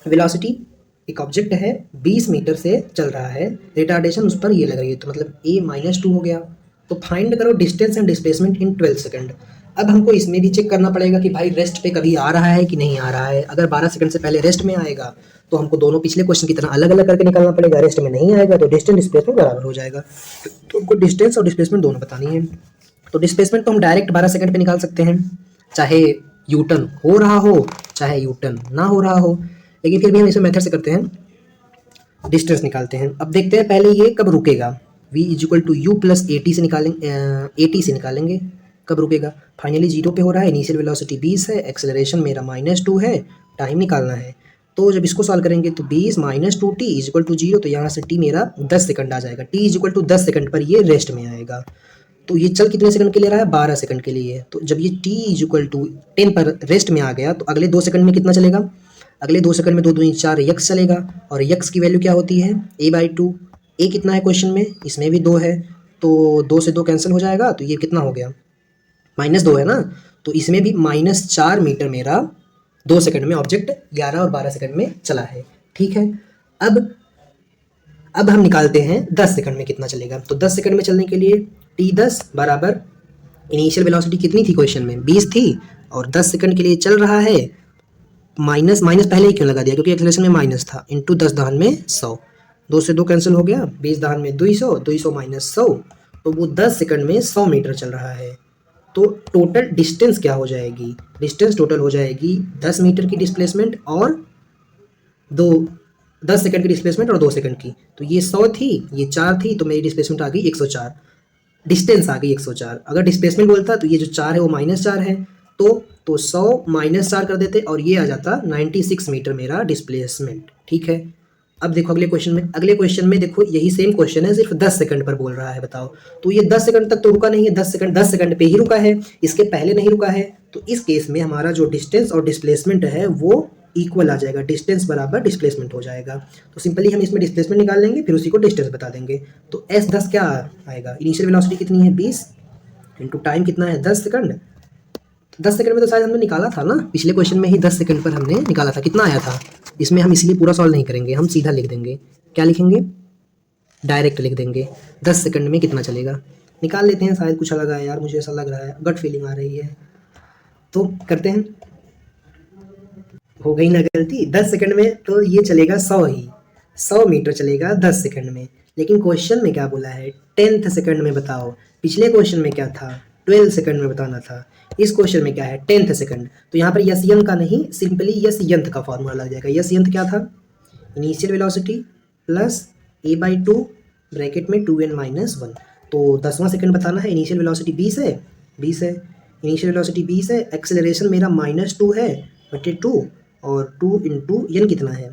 [SPEAKER 1] वेलोसिटी, एक ऑब्जेक्ट है 20 मीटर से चल रहा है, रिटार्डेशन उस पर ये लग रही है, तो मतलब a - 2 हो गया। तो फाइंड करो distance and displacement in 12 second. अब हमको इसमें भी चेक करना पड़ेगा कि भाई रेस्ट पे कभी आ रहा है कि नहीं आ रहा है। अगर 12 सेकंड से पहले रेस्ट में आएगा तो हमको दोनों पिछले क्वेश्चन की तरह अलग अलग करके निकालना पड़ेगा। रेस्ट में नहीं आएगा तो डिस्टेंस डिस्प्लेसमेंट बराबर हो जाएगा। तो हमको डिस्टेंस और डिस्प्लेसमेंट दोनों बतानी है। तो डिस्प्लेसमेंट तो हम डायरेक्ट 12 सेकंड पे निकाल सकते हैं, चाहे यू टर्न हो रहा हो चाहे यू टर्न ना हो रहा हो। लेकिन फिर भी हम इसे मेथड से करते हैं, डिस्टेंस निकालते हैं। अब देखते हैं पहले ये कब रुकेगा। v = u + at से निकालेंगे कब रुकेगा। फाइनली 0 पे हो रहा है, इनिशियल वेलोसिटी 20 है, एक्सेलरेशन मेरा -2 है, टाइम निकालना है। तो जब इसको सॉल्व करेंगे तो 20 - 2t = 0, तो यहाँ से t मेरा 10 सेकंड आ जाएगा। t = 10 सेकंड पर ये रेस्ट में आएगा। तो ये चल कितने सेकंड के लिए रहा है? 12 सेकंड के लिए। तो जब ये t = 10 पर रेस्ट में आ गया तो अगले 2 सेकंड में कितना चलेगा? अगले 2 सेकंड में 2 दूनी 4 यक्स चलेगा, और यक्स की वैल्यू क्या होती है? a/2। a कितना है क्वेश्चन में? इसमें भी 2 है, तो 2 से 2 कैंसिल हो जाएगा, तो ये कितना हो गया? -2 है ना। तो इसमें भी -4 मीटर मेरा 2 सेकंड में ऑब्जेक्ट 11 और 12 सेकंड में चला है। ठीक है। अब हम निकालते हैं 10 सेकंड में कितना चलेगा। तो 10 सेकंड में चलने के लिए t10 बराबर इनिशियल वेलोसिटी कितनी थी क्वेश्चन में? 20 थी, और 10 सेकंड के लिए चल रहा है माइनस माइनस पहले ही क्यों लगा दिया, क्योंकि एक्सेलरेशन में माइनस था, इंटू 10 दहान में 100, 2 से 2 कैंसिल हो गया, 20 दहान में 200, 200 माइनस 100, तो वो 10 सेकंड में 100 मीटर चल रहा है। तो टोटल डिस्टेंस क्या हो जाएगी, डिस्टेंस टोटल हो जाएगी 10 मीटर की डिस्प्लेसमेंट और 10 सेकंड की डिस्प्लेसमेंट और 2 सेकंड की। तो ये 100 थी, ये 4 थी, तो मेरी डिस्प्लेसमेंट आ गई 104, डिस्टेंस आ गई 104। अगर डिस्प्लेसमेंट बोलता तो ये जो 4 है वो -4 है, तो 100 -4 कर देते और ये आ जाता 96 मीटर मेरा डिस्प्लेसमेंट। ठीक है, अब देखो अगले क्वेश्चन में देखो यही सेम क्वेश्चन है, सिर्फ 10 सेकंड पर बोल रहा है, बताओ। तो ये 10 सेकंड तक तो रुका नहीं है, 10 सेकंड पे ही रुका है, इसके पहले नहीं रुका है। तो इस केस में हमारा जो डिस्टेंस और डिस्प्लेसमेंट है वो इक्वल आ जाएगा, डिस्टेंस बराबर डिस्प्लेसमेंट हो जाएगा। तो सिंपली हम इसमें डिस्प्लेसमेंट निकाल लेंगे, फिर उसी को डिस्टेंस बता देंगे। तो S10 क्या आएगा, इनिशियल वेलोसिटी कितनी है 20 इंटू टाइम कितना है 10 सेकंड। 10 सेकंड में तो शायद हमने निकाला था ना, पिछले क्वेश्चन में ही 10 सेकंड पर हमने निकाला था, कितना आया था। इसमें हम इसलिए पूरा सॉल्व नहीं करेंगे, हम सीधा लिख देंगे। क्या लिखेंगे, डायरेक्ट लिख देंगे 10 सेकंड में कितना चलेगा। निकाल लेते हैं, शायद कुछ अलग आया यार, मुझे ऐसा लग रहा है, गट फीलिंग आ रही है। तो करते हैं, हो गई ना गलती। 10 सेकंड में तो ये चलेगा 100 मीटर चलेगा 10 सेकंड में। लेकिन क्वेश्चन में क्या बोला है, 10th सेकंड में बताओ। पिछले क्वेश्चन में क्या था, 12 सेकंड में बताना था। इस क्वेश्चन में क्या है, 10th सेकंड। तो यहाँ पर यस यंत का नहीं, सिंपली यस यंत का फॉर्मूला लग जाएगा। यस यंत क्या था, initial velocity plus a/2 bracket में 2n-1। तो 10वां सेकंड बताना है, इनिशियल वेलोसिटी 20 है, इनिशियल वेलोसिटी 20 है, एक्सेलरेशन मेरा -2 है बटे 2, और 2 इंटू एन कितना है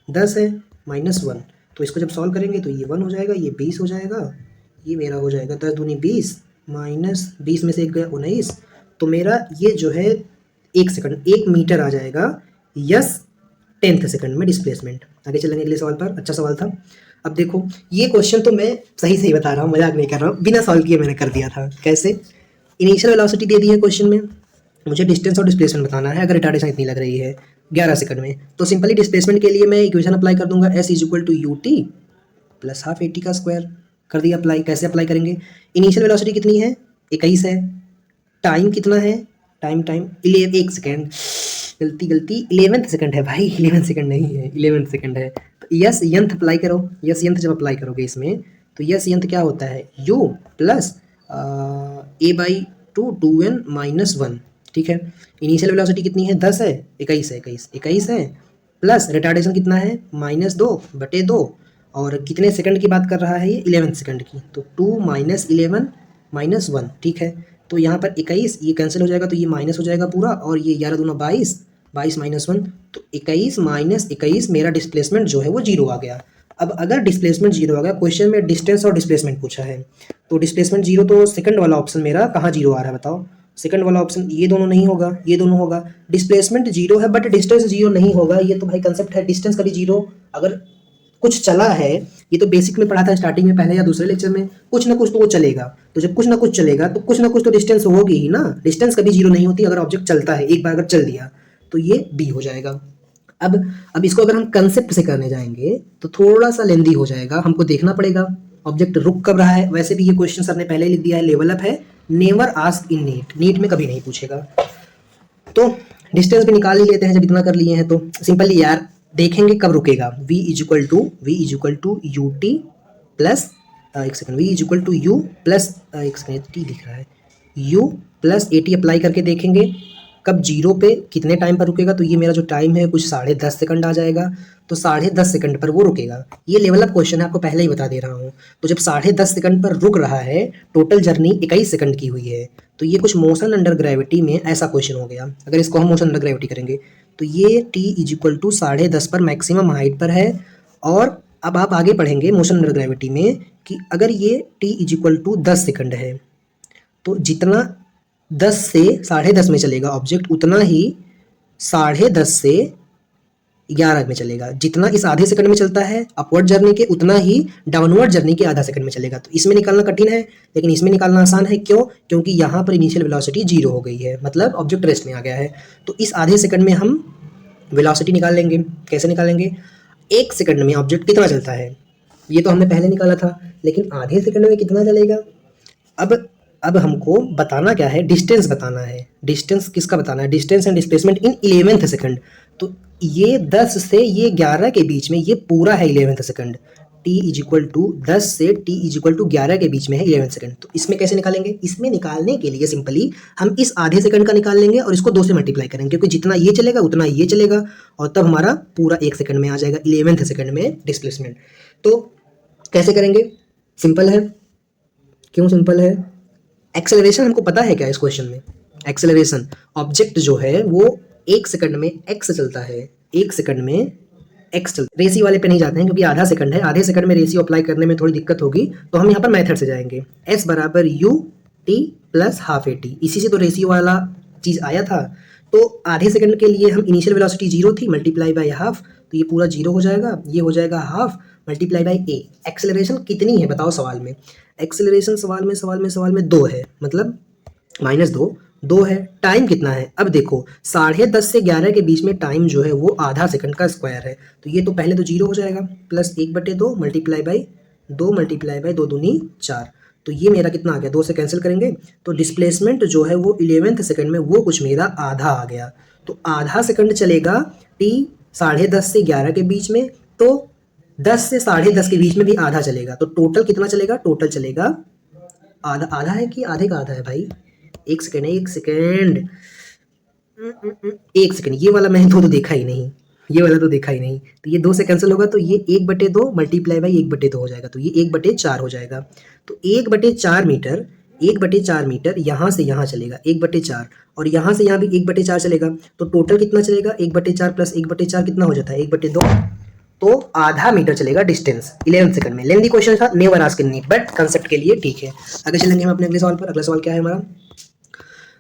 [SPEAKER 1] 10 है -1। तो इसको जब सॉल्व करेंगे तो ये 1 हो जाएगा, ये 20 हो जाएगा, ये मेरा हो जाएगा 10 दूनी 20 माइनस 20 में से 1 गया 19। तो मेरा ये जो है 1 सेकंड 1 मीटर आ जाएगा यस 10th सेकंड में डिस्प्लेसमेंट। आगे चलेंगे अगले सवाल पर, अच्छा सवाल था। अब देखो ये क्वेश्चन तो मैं सही बता रहा हूँ, मजाक नहीं कर रहा हूँ, बिना सॉल्व किए मैंने कर दिया था। कैसे, इनिशियल वेलोसिटी दे दी है क्वेश्चन में, मुझे डिस्टेंस और डिस्प्लेसमेंट बताना है। अगर रिटार्डेशन इतनी लग रही है 11 सेकंड में, तो सिंपली डिस्प्लेसमेंट के लिए मैं इक्वेशन अप्लाई कर दूंगा, S = UT plus half AT का स्क्वायर। कर दिया अप्लाई। कैसे अप्लाई करेंगे, इनिशियल वेलोसिटी कितनी है 21 है, टाइम कितना है, टाइम 1 सेकंड, गलती 11th सेकंड है भाई, 11 सेकंड नहीं है, 11th सेकंड है। तो यस यंथ अप्लाई करो, यस यंथ जब अप्लाई करोगे इसमें, तो यस यंथ क्या होता है, U प्लस a/2 2n-1। ठीक है, इनिशियल वेलोसिटी कितनी है 10 है, 21 है, प्लस रिटार्डेशन कितना है -2/2, और कितने सेकंड की बात कर रहा है ये 11 सेकंड की, तो 2 - 11 - 1। ठीक है, तो यहाँ पर 21 ये कैंसिल हो जाएगा, तो ये माइनस हो जाएगा पूरा, और ये 11 दूना 22, 22 - 1, तो 21 - 21 मेरा डिस्प्लेसमेंट जो है वो 0 आ गया। अब अगर डिस्प्लेसमेंट 0 आ गया, क्वेश्चन में डिस्टेंस और डिस्प्लेसमेंट पूछा है, तो डिस्प्लेसमेंट 0, तो सेकंड वाला ऑप्शन मेरा कहाँ 0 आ रहा है बताओ, सेकंड वाला ऑप्शन, ये दोनों नहीं होगा, ये दोनों होगा। डिस्प्लेसमेंट 0 है बट डिस्टेंस 0 नहीं होगा, ये तो भाई कंसेप्ट है, डिस्टेंस कभी 0 अगर कुछ चला है, ये तो बेसिक में पढ़ा था स्टार्टिंग में, पहले या दूसरे लेक्चर में, कुछ ना कुछ तो वो चलेगा। तो जब कुछ ना कुछ चलेगा तो कुछ ना कुछ तो डिस्टेंस होगी ही ना, डिस्टेंस कभी 0 नहीं होती अगर ऑब्जेक्ट चलता है, एक बार अगर चल दिया तो ये B हो जाएगा। अब इसको अगर हम कंसेप्ट से करने जाएंगे तो थोड़ा सा लेंदी हो जाएगा, हमको देखना पड़ेगा ऑब्जेक्ट रुक कब रहा है। वैसे भी ये क्वेश्चन सर ने पहले ही लिख दिया है, लेवल अप है, नेवर आस्क इन नीट में कभी नहीं पूछेगा। तो डिस्टेंस भी निकाल ही लेते हैं, जब इतना कर लिए हैं तो सिंपली यार देखेंगे कब रुकेगा। V = UT प्लस एक सेकंड, V = U प्लस एक सेकंड, T दिख रहा है, U प्लस AT अप्लाई करके देखेंगे कब 0 पे कितने टाइम पर रुकेगा। तो ये मेरा जो टाइम है कुछ 10.5 सेकंड आ जाएगा, तो 10.5 सेकंड पर वो रुकेगा। ये लेवल अप क्वेश्चन है, आपको पहले ही बता दे रहा हूँ। तो जब 10.5 सेकंड पर रुक रहा है, टोटल जर्नी 21 सेकंड की हुई है, तो ये कुछ मोशन अंडर ग्रेविटी में ऐसा क्वेश्चन हो गया। अगर इसको हम मोशन अंडर ग्रेविटी करेंगे तो ये T = 10.5 पर मैक्सिमम हाइट पर है। और अब आप आगे पढ़ेंगे मोशन अंडर ग्रेविटी में कि अगर ये T = 10 सेकंड है, तो जितना 10 से 10.5 में चलेगा ऑब्जेक्ट, उतना ही 10.5 से 11 में चलेगा। जितना इस आधे सेकंड में चलता है अपवर्ड जर्नी के, उतना ही डाउनवर्ड जर्नी के आधा सेकंड में चलेगा। तो इसमें निकालना कठिन है, लेकिन इसमें निकालना आसान है। क्यों? क्योंकि यहाँ पर इनिशियल वेलोसिटी 0 हो गई है, मतलब ऑब्जेक्ट रेस्ट में आ गया है। तो इस आधे सेकंड में हम वेलोसिटी निकाल लेंगे। कैसे निकालेंगे? 1 सेकंड में ऑब्जेक्ट कितना चलता है, ये तो हमने पहले निकाला था, लेकिन आधे सेकंड में कितना चलेगा। अब अब हमको बताना क्या है, डिस्टेंस बताना है। डिस्टेंस किसका बताना है, distance and displacement in 11th second. तो ये 10 से ये 11 के बीच में ये पूरा है 11th second. t is equal to 10 से t इज इक्वल टू 11 के बीच में है 11th सेकंड। तो इसमें कैसे निकालेंगे, इसमें निकालने के लिए सिंपली हम इस आधे सेकंड का निकाल लेंगे और इसको 2 से मल्टीप्लाई करेंगे, क्योंकि जितना ये चलेगा उतना ये चलेगा, और तब हमारा पूरा 1 सेकंड में आ जाएगा 11th सेकंड में डिस्प्लेसमेंट। तो कैसे करेंगे, सिंपल है। क्यों सिंपल है, एक्सेलरेशन हमको पता है क्या इस क्वेश्चन में। एक्सेलरेशन, ऑब्जेक्ट जो है वो 1 सेकंड में x चलता है, 1 सेकंड में x चलता है। रेशियो वाले पे नहीं जाते हैं क्योंकि आधा सेकंड है, आधे सेकंड में रेशियो अप्लाई करने में थोड़ी दिक्कत होगी, तो हम यहाँ पर मेथड से जाएंगे। s बराबर u t plus half a t, इसी से तो रेशियो वाला चीज़ आया था। तो आधे सेकंड के लिए हम इनिशियल वेलोसिटी 0 थी, मल्टीप्लाई बाय हाफ, तो ये पूरा 0 हो जाएगा, ये हो जाएगा half multiply by a। Acceleration कितनी है बताओ सवाल में, एक्सेलरेशन सवाल में 2 है, मतलब -2 है। टाइम कितना है, अब देखो 10:30 से 11 के बीच में टाइम जो है वो आधा सेकंड का स्क्वायर है, तो ये तो पहले तो 0 हो जाएगा, प्लस 1/2 मल्टीप्लाई बाई 2 दूनी 4, तो ये मेरा कितना आ गया, 2 से कैंसिल करेंगे, तो डिस्प्लेसमेंट जो है वो 11th सेकंड में वो कुछ मेरा आधा आ गया। तो आधा सेकंड चलेगा t 10:30 से 11 के बीच में, तो 10 से 10:30 के बीच में भी आधा चलेगा, तो टोटल कितना चलेगा, टोटल चलेगा आधा। आधा है कि आधे का आधा है भाई, एक सेकेंड ये वाला मैंने तो देखा ही नहीं, ये वाला तो देखा ही नहीं, तो ये 2 से कैंसिल होगा, तो ये 1/2 मल्टीप्लाई बाई 1/2 हो जाएगा, तो ये 1/4 हो जाएगा। तो 1/4 मीटर यहाँ से यहाँ चलेगा 1/4, और यहाँ से यहाँ भी 1/4 चलेगा, तो टोटल कितना चलेगा, 1/4 प्लस 1/4 कितना हो जाता है, 1/2, तो आधा मीटर चलेगा डिस्टेंस 11 सेकंड में। लेंथी क्वेश्चन था, never ask in NEET, but concept के लिए ठीक है। आगे चलेंगे हम अपने अगले सवाल पर। अगला सवाल क्या है हमारा,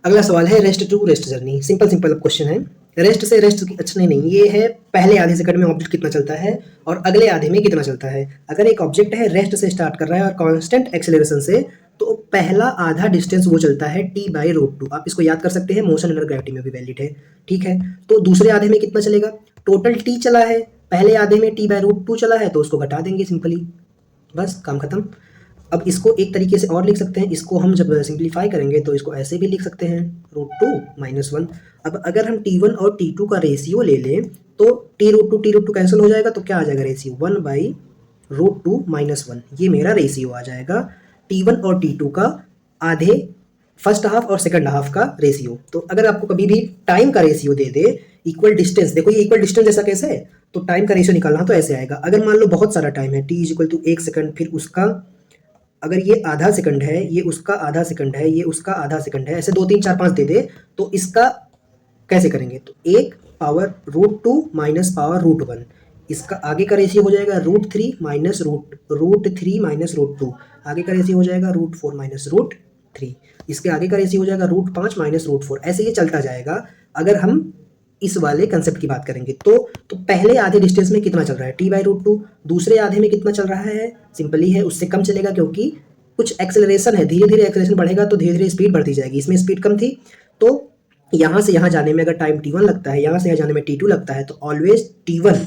[SPEAKER 1] अगला सवाल है rest to rest journey. Simple question है, रेस्ट से रेस्ट, अच्छा नहीं, ये है पहले आधे सेकंड में ऑब्जेक्ट कितना चलता है और अगले आधे में कितना चलता है। अगर एक ऑब्जेक्ट है रेस्ट से स्टार्ट कर रहा है और कांस्टेंट एक्सेलरेशन से, तो पहला आधा डिस्टेंस वो चलता है t/√2। आप इसको याद कर सकते हैं, मोशन अंडर ग्रेविटी में भी वैलिड है, ठीक है। तो दूसरे आधे में कितना चलेगा, टोटल t चला है, पहले आधे में t/√2 चला है, तो उसको घटा देंगे सिंपली, बस काम खत्म। अब इसको एक तरीके से और लिख सकते हैं, इसको हम जब सिंप्लीफाई करेंगे तो इसको ऐसे भी लिख सकते हैं, √2 - 1। अब अगर हम t1 और t2 का रेशियो ले लें तो t√2 कैंसिल हो जाएगा, तो क्या आ जाएगा रेशियो, 1/√2 - 1, ये मेरा रेशियो आ जाएगा t1 और t2 का आधे, फर्स्ट हाफ और सेकंड हाफ का रेशियो। तो अगर आपको कभी भी टाइम का रेशियो दे दे इक्वल डिस्टेंस, देखो ये इक्वल डिस्टेंस जैसा कैसे है, तो टाइम का रेशियो निकालना तो ऐसे आएगा। अगर मान लो बहुत सारा टाइम है, t = 1 सेकंड, फिर उसका, अगर ये आधा सेकंड है, ये उसका आधा सेकंड है, ये उसका आधा सेकंड है, ऐसे 2 3 4 5 दे दे, तो इसका कैसे करेंगे, तो 1 पावर √2 माइनस पावर √1, इसका आगे का रेशियो हो जाएगा √3 माइनस √3 माइनस √2, आगे का रेशियो हो जाएगा √4 माइनस √3, इसके आगे का रेशियो हो जाएगा √5 माइनस √4, ऐसे ये चलता जाएगा। अगर हम इस वाले कंसेप्ट की बात करेंगे तो पहले आधे डिस्टेंस में कितना चल रहा है, t/√2, दूसरे आधे में कितना चल रहा है, सिंपली है, उससे कम चलेगा, क्योंकि कुछ एक्सेलरेशन है, धीरे धीरे एक्सेलरेशन बढ़ेगा तो धीरे धीरे स्पीड बढ़ती जाएगी, इसमें स्पीड कम थी, तो यहाँ से यहाँ जाने में अगर टाइम t1 लगता है, यहाँ से यहाँ जाने में t2 लगता है, तो ऑलवेज t1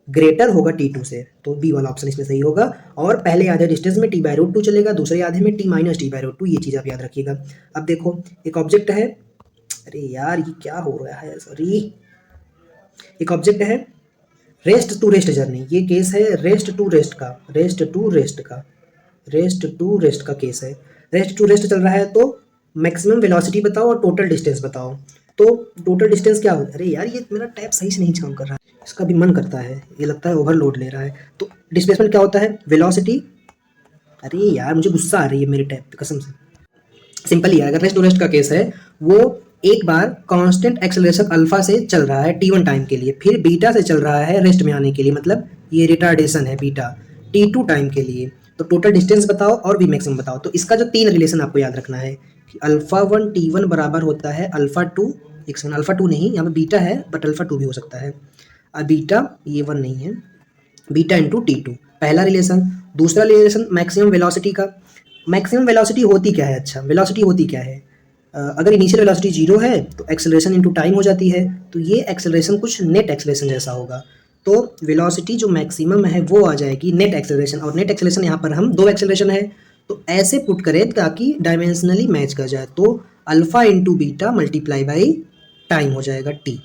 [SPEAKER 1] ग्रेटर होगा t2 से, तो बी वाला ऑप्शन इसमें सही होगा। और पहले आधे डिस्टेंस में t/√2 चलेगा, दूसरे आधे में t - t/√2, ये चीज़ आप याद रखिएगा। अब देखो एक ऑब्जेक्ट है, अरे यार ये क्या हो रहा है, सॉरी, एक ऑब्जेक्ट है रेस्ट टू रेस्ट जर्नी, ये केस है रेस्ट टू रेस्ट का केस है। रेस्ट टू रेस्ट चल रहा है, तो मैक्सिमम वेलोसिटी बताओ और टोटल डिस्टेंस बताओ। तो टोटल डिस्टेंस क्या होता है, अरे यार ये मेरा टैब सही से नहीं काम कर रहा है, इसका भी मन करता है, ये लगता है ओवरलोड ले रहा है। तो डिस्प्लेसमेंट क्या होता है, वेलोसिटी, अरे यार मुझे गुस्सा आ रही है मेरे टैब पे कसम से। सिंपल ही है, अगर रेस्ट टू रेस्ट का केस है, वो एक बार कांस्टेंट एक्सेलरेशन अल्फा से चल रहा है t1 टाइम के लिए, फिर बीटा से चल रहा है रेस्ट में आने के लिए, मतलब ये रिटार्डेशन है बीटा, t2 टाइम के लिए। तो टोटल डिस्टेंस बताओ और भी मैक्सिमम बताओ। तो इसका जो 3 रिलेशन आपको याद रखना है कि α1 t1 बराबर होता है α2, एक सेकंड, α2 नहीं, यहाँ पे बीटा है बट α2 भी हो सकता है, और बीटा ये 1 नहीं है, बीटा इंटू t2, पहला रिलेशन। दूसरा रिलेशन मैक्सिमम वेलोसिटी का, मैक्सिमम वेलोसिटी होती क्या है, अच्छा वेलोसिटी होती क्या है, अगर इनिशियल वेलोसिटी 0 है तो एक्सेलरेशन इनटू टाइम हो जाती है, तो ये एक्सेलरेशन कुछ नेट एक्सेलरेशन जैसा होगा। तो वेलोसिटी जो मैक्सिमम है वो आ जाएगी नेट एक्सेलरेशन, और नेट एक्सेलरेशन यहाँ पर हम 2 एक्सेलरेशन है, तो ऐसे पुट करें ताकि डायमेंशनली मैच कर जाए। तो alpha into beta multiply by time हो जाएगा टी,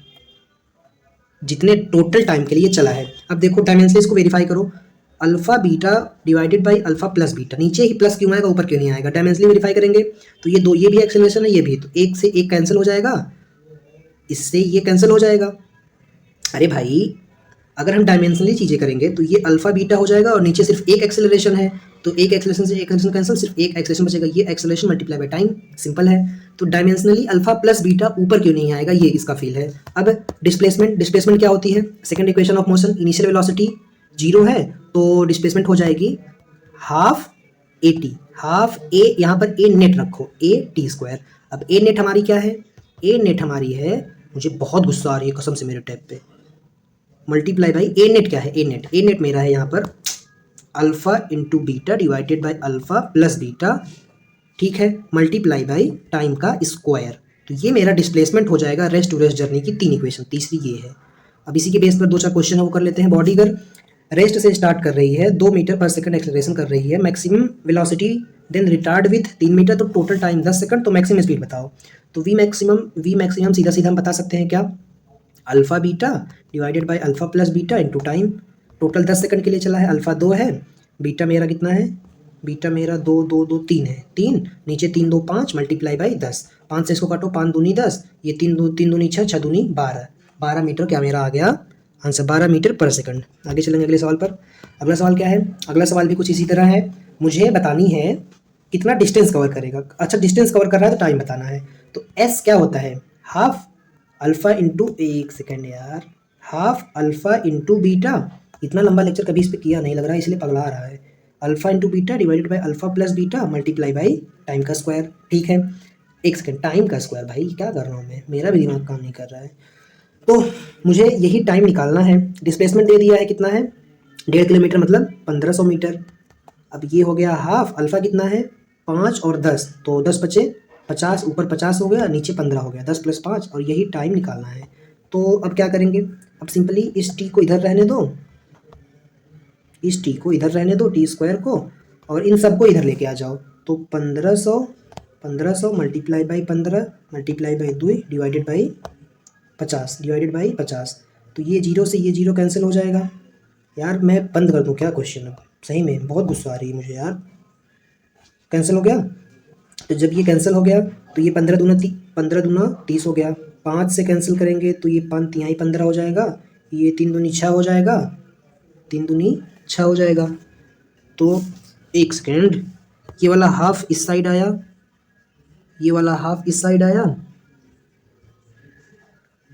[SPEAKER 1] जितने टोटल टाइम के लिए चला है। अब देखो डायमेंशनली इसको वेरीफाई करो, alpha beta divided by alpha plus beta, नीचे ही प्लस क्यों आएगा ऊपर क्यों नहीं आएगा? डायमेंशनली वेरीफाई करेंगे तो ये दो, ये भी एक्सेलरेशन है ये भी, तो एक से एक कैंसिल हो जाएगा, इससे ये कैंसिल हो जाएगा। अरे भाई अगर हम डायमेंशनली चीज़ें करेंगे तो ये अल्फा बीटा हो जाएगा और नीचे सिर्फ एक एक्सेलरेशन है, तो एक एक्सेलरेशन से एक एक्सेलरेशन कैंसिल, सिर्फ एक एक्सेलरेशन बचेगा, ये acceleration multiply by time, simple है। तो डायमेंशनली अल्फा प्लस बीटा ऊपर क्यों नहीं आएगा, ये इसका फील है। अब डिस्प्लेसमेंट क्या होती है? Second equation of motion, initial velocity 0 है तो डिस्प्लेसमेंट हो जाएगी हाफ ए टी, हाफ ए, यहाँ पर ए नेट रखो, ए टी स्क्वायर। अब ए नेट हमारी क्या है? ए नेट हमारी है, मुझे बहुत गुस्सा आ रही है कसम से मेरे टैब पे, मल्टीप्लाई बाई ए नेट क्या है? ए नेट मेरा है यहाँ पर alpha into beta divided by alpha plus beta, ठीक है, मल्टीप्लाई बाई टाइम का स्क्वायर। तो ये मेरा डिस्प्लेसमेंट हो जाएगा रेस्ट टू रेस्ट जर्नी की 3 इक्वेशन, तीसरी ये है। अब इसी के बेस पर 2-4 क्वेश्चन है वो कर लेते हैं। बॉडी अगर रेस्ट से स्टार्ट कर रही है, 2 मीटर पर सेकंड एक्सेलरेशन कर रही है, maximum velocity then retard with 3 metre, तो टोटल टाइम 10 सेकंड, तो मैक्सिमम स्पीड बताओ। तो वी मैक्सिमम सीधा सीधा हम बता सकते हैं क्या? Alpha beta divided by alpha plus beta into time, total 10 second के लिए चला है, अल्फा 2 है, बीटा मेरा कितना है? बीटा मेरा 2 है, 3 नीचे 3 2 5 मल्टीप्लाई बाई 10, 5 से इसको काटो, 5 दूनी 10, ये 3 दूनी 6, 6 दूनी 12, 12 मीटर क्या मेरा आ गया आंसर, 12 मीटर पर सेकंड। आगे चलेंगे अगले सवाल पर। अगला सवाल क्या है? अगला सवाल भी कुछ इसी तरह है, मुझे बतानी है कितना डिस्टेंस कवर करेगा। अच्छा डिस्टेंस कवर कर रहा है तो टाइम बताना है। तो एस क्या होता है? हाफ अल्फा इंटू, एक सेकेंड यार, हाफ अल्फा इंटू बीटा, इतना लंबा लेक्चर कभी इस पर किया नहीं लग रहा है इसलिए पगला रहा है। Alpha into beta divided by alpha plus beta multiply by time का स्क्वायर, ठीक है, एक सेकेंड, टाइम का स्क्वायर, भाई क्या कर रहा हूँ मैं, मेरा भी दिमाग काम नहीं कर रहा है। तो मुझे यही टाइम निकालना है। डिस्प्लेसमेंट दे दिया है कितना है? 1.5 किलोमीटर मतलब 1500 मीटर। अब ये हो गया हाफ, अल्फा कितना है? 5 और 10, तो 10 बचे 50, ऊपर 50 हो गया नीचे 15 हो गया, 10 प्लस 5, और यही टाइम निकालना है। तो अब क्या करेंगे? अब सिंपली इस टी को इधर रहने दो, इस टी को इधर रहने दो, टी स्क्वायर को, और इन सबको इधर लेके आ जाओ। तो 1500 multiply by 15 multiply by 2 divided by 50, तो ये 0 से ये 0 कैंसिल हो जाएगा। यार मैं बंद कर दूँ क्या क्वेश्चन? अब सही में बहुत गुस्सा आ रही है मुझे यार, कैंसिल हो गया। तो जब ये कैंसिल हो गया तो ये 15 दूना 30 हो गया, 5 से कैंसिल करेंगे तो ये 5 तिहाई 15 हो जाएगा, ये 3 दूनी 6 हो जाएगा, 3 दूनी 6 हो जाएगा। तो एक सेकेंड, ये वाला हाफ इस साइड आया, ये वाला हाफ इस साइड आया,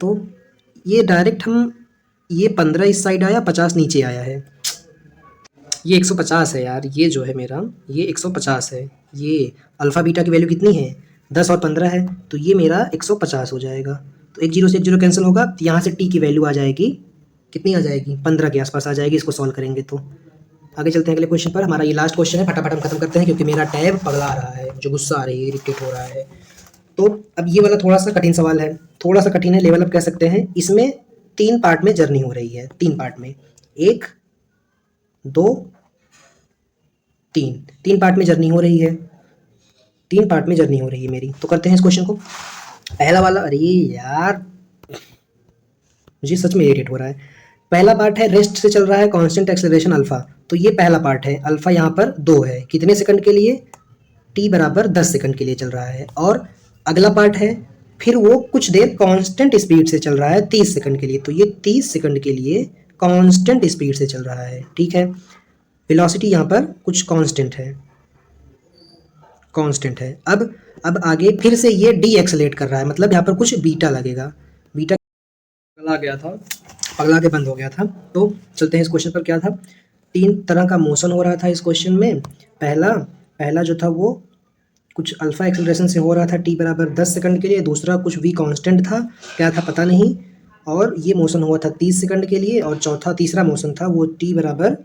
[SPEAKER 1] तो ये डायरेक्ट हम, ये 15 इस साइड आया, 50 नीचे आया है, ये 150 है यार, ये जो है मेरा ये 150 है। ये अल्फ़ा बीटा की वैल्यू कितनी है? 10 और 15 है, तो ये मेरा 150 हो जाएगा। तो एक 0 से एक 0 कैंसिल होगा, तो यहाँ से टी की वैल्यू आ जाएगी, कितनी आ जाएगी? 15 के आसपास आ जाएगी, इसको सॉल्व करेंगे तो। आगे चलते हैं अगले क्वेश्चन पर। हमारा ये लास्ट क्वेश्चन है, फटाफट हम खत्म करते हैं क्योंकि मेरा टैब पगला रहा है, मुझे गुस्सा आ रही है, इरिटेट हो रहा है। तो अब ये वाला थोड़ा सा कठिन सवाल है, थोड़ा सा कठिन है, लेवल अप कह सकते हैं। इसमें 3 पार्ट में जर्नी हो रही है, 3 पार्ट में, 1 2 3 पार्ट में जर्नी हो रही है, 3 पार्ट में जर्नी हो रही है मेरी। तो करते हैं इस क्वेश्चन को। पहला वाला, अरे यार मुझे सच में इरिटेट हो रहा है। पहला पार्ट है रेस्ट से चल रहा है कांस्टेंट एक्सेलरेशन अल्फा, तो ये पहला पार्ट है। अल्फा यहाँ पर 2 है, कितने सेकंड के लिए? टी बराबर 10 सेकंड के लिए चल रहा है। और अगला पार्ट है फिर वो कुछ देर कांस्टेंट स्पीड से चल रहा है 30 सेकंड के लिए, तो ये 30 सेकंड के लिए कांस्टेंट स्पीड से चल रहा है, ठीक है। वेलोसिटी यहाँ पर कुछ कांस्टेंट है। अब आगे फिर से ये डी एक्सेलेरेट कर रहा है, मतलब यहाँ पर कुछ बीटा लगेगा, बीटा पगला गया था, पगला के बंद हो गया था। तो चलते हैं इस क्वेश्चन पर। क्या था? 3 तरह का मोशन हो रहा था इस क्वेश्चन में। पहला जो था वो कुछ अल्फा एक्सेलरेशन से हो रहा था टी बराबर 10 सेकंड के लिए, दूसरा कुछ वी कांस्टेंट था, क्या था पता नहीं, और ये मोशन हुआ था 30 सेकंड के लिए, और तीसरा मोशन था वो टी बराबर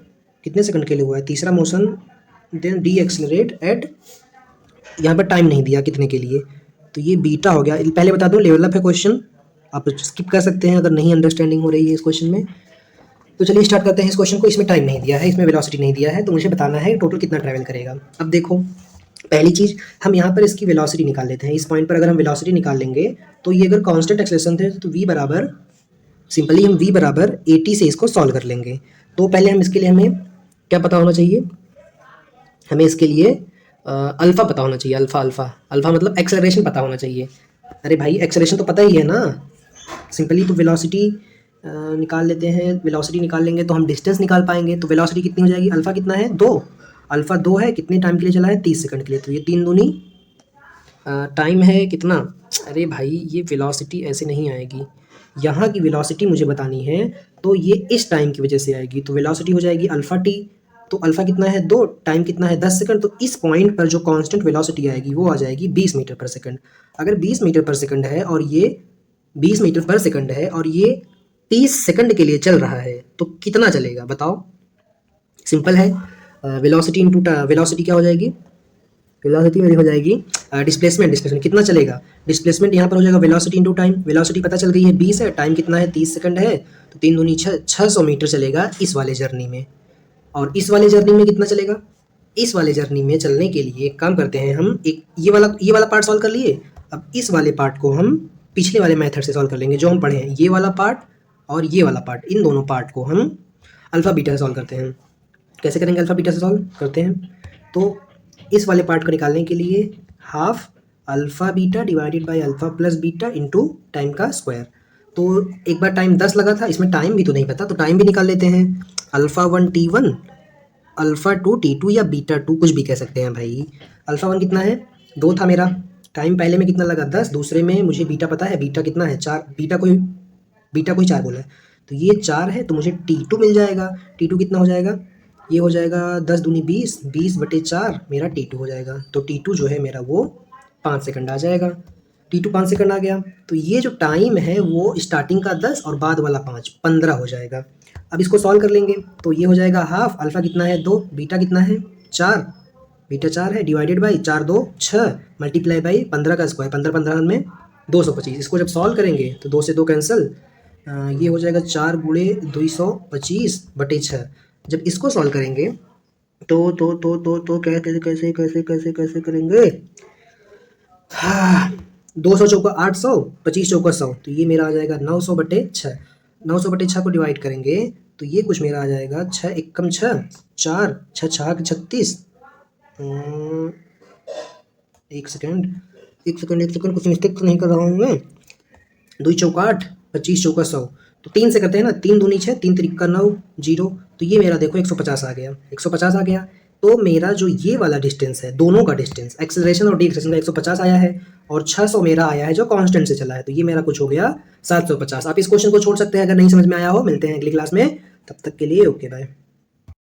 [SPEAKER 1] कितने सेकंड के लिए हुआ है? तीसरा motion then deaccelerate at, यहाँ पर टाइम नहीं दिया कितने के लिए, तो ये बीटा हो गया। पहले बता दूं लेवल अप है क्वेश्चन, आप स्किप कर सकते हैं अगर नहीं अंडरस्टैंडिंग हो रही है इस क्वेश्चन में। तो चलिए स्टार्ट करते हैं इस क्वेश्चन को। इसमें टाइम नहीं दिया है, इसमें वेलोसिटी नहीं दिया है, तो मुझे बताना है टोटल कितना ट्रैवल करेगा। अब देखो, पहली चीज़ हम यहाँ पर इसकी वेलोसिटी निकाल लेते हैं। इस पॉइंट पर अगर हम वेलोसिटी निकाल लेंगे तो ये अगर कांस्टेंट एक्सेलरेशन थे तो v बराबर, सिंपली हम v बराबर 80 से इसको सॉल्व कर लेंगे। तो पहले हम इसके लिए हमें क्या पता होना चाहिए, हमें इसके लिए अल्फ़ा पता होना चाहिए। अल्फ़ा अल्फ़ा अल्फ़ा मतलब एक्सेलरेशन पता होना चाहिए। अरे भाई एक्सेलरेशन तो पता ही है ना, सिंपली तो वेलोसिटी निकाल लेते हैं। वेलोसिटी निकाल लेंगे तो हम डिस्टेंस निकाल पाएंगे। तो वेलोसिटी कितनी हो जाएगी, अल्फ़ा कितना है 2, अल्फ़ा 2 है, कितने टाइम के लिए चला है 30 सेकंड के लिए। तो ये 3 दूनी टाइम है कितना, अरे भाई ये वेलोसिटी ऐसे नहीं आएगी, यहाँ की वेलोसिटी मुझे बतानी है तो ये इस टाइम की वजह से आएगी। तो वेलोसिटी हो जाएगी अल्फ़ा टी, तो अल्फ़ा कितना है 2, टाइम कितना है 10 सेकंड। तो इस पॉइंट पर जो कांस्टेंट वेलोसिटी आएगी वो आ जाएगी 20 मीटर पर सेकंड। अगर 20 मीटर पर सेकंड है और ये 20 मीटर पर सेकंड है और ये 30 सेकंड के लिए चल रहा है तो कितना चलेगा बताओ। सिंपल है, वेलोसिटी इनटू वेलोसिटी क्या हो जाएगी, वेलोसिटी मेरी हो जाएगी डिस्प्लेसमेंट। डिस्प्लेसमेंट कितना चलेगा, डिस्प्लेसमेंट यहाँ पर हो जाएगा वेलोसिटी इनटू टाइम। वेलोसिटी पता चल गई है 20 है, टाइम कितना है 30 सेकंड है, तो 3 दूनी 600 मीटर चलेगा इस वाले जर्नी में। और इस वाले जर्नी में कितना चलेगा, इस वाले जर्नी में चलने के लिए एक काम करते हैं हम, एक ये वाला पार्ट सॉल्व कर लिए। अब इस वाले पार्ट को हम पिछले वाले मेथड से सॉल्व कर लेंगे जो हम पढ़े हैं। ये वाला पार्ट और ये वाला पार्ट, इन दोनों पार्ट को हम अल्फ़ा बीटा से सॉल्व करते हैं। कैसे करेंगे, अल्फ़ा बीटा से सॉल्व करते हैं तो इस वाले पार्ट को निकालने के लिए half alpha beta divided by alpha plus beta into time का स्क्वायर। तो एक बार टाइम 10 लगा था, इसमें टाइम भी तो नहीं पता तो टाइम भी निकाल लेते हैं। अल्फ़ा 1 t1, अल्फ़ा 2 t2 या बीटा 2 कुछ भी कह सकते हैं भाई। अल्फ़ा 1 कितना है 2 था मेरा, टाइम पहले में कितना लगा 10, दूसरे में मुझे बीटा पता है, बीटा कितना है 4, बीटा कोई 4 बोला है तो ये 4 है, तो मुझे t2 मिल जाएगा। t2 कितना हो जाएगा, ये हो जाएगा 10 दूनी 20, 20/4 मेरा t2 हो जाएगा। तो t2 जो है मेरा वो 5 सेकंड आ जाएगा। t2 5 सेकंड आ गया, तो ये जो टाइम है वो स्टार्टिंग का 10 और बाद वाला 5, 15 हो जाएगा। अब इसको सॉल्व कर लेंगे तो ये हो जाएगा हाफ, अल्फ़ा कितना है 2, बीटा कितना है 4, बीटा 4 है, डिवाइडेड बाई 4 2 6 मल्टीप्लाई बाई 15 का स्क्वायर, 15 15 में 225। इसको जब सॉल्व करेंगे तो 2 से 2 कैंसिल, ये हो जाएगा 4 गुणे 225/6। जब इसको सॉल्व करेंगे तो कैसे करेंगे, हाँ 200 चौका 800, 25 चौका 100, तो ये मेरा आ जाएगा 900/6। 900/6 को डिवाइड करेंगे तो ये कुछ मेरा आ जाएगा 6 एकम 6, 4 6 6 36, एक सेकंड कुछ मिस्टेक तो नहीं कर रहा हूँ मैं, 2 चौका 8, 25 चौका 100, तो 3 से करते हैं ना, 3 दूनी 6, 3 तिरिका 9 0, तो ये मेरा देखो 150 आ गया, 150 आ गया। तो मेरा जो ये वाला डिस्टेंस है, दोनों का डिस्टेंस एक्सेलरेशन और डी एक्सेलरेशन का 150 आया है और 600 मेरा आया है जो कांस्टेंट से चला है, तो ये मेरा कुछ हो गया 750। आप इस क्वेश्चन को छोड़ सकते हैं अगर नहीं समझ में आया हो। मिलते हैं अगली क्लास में, तब तक के लिए ओके बाय।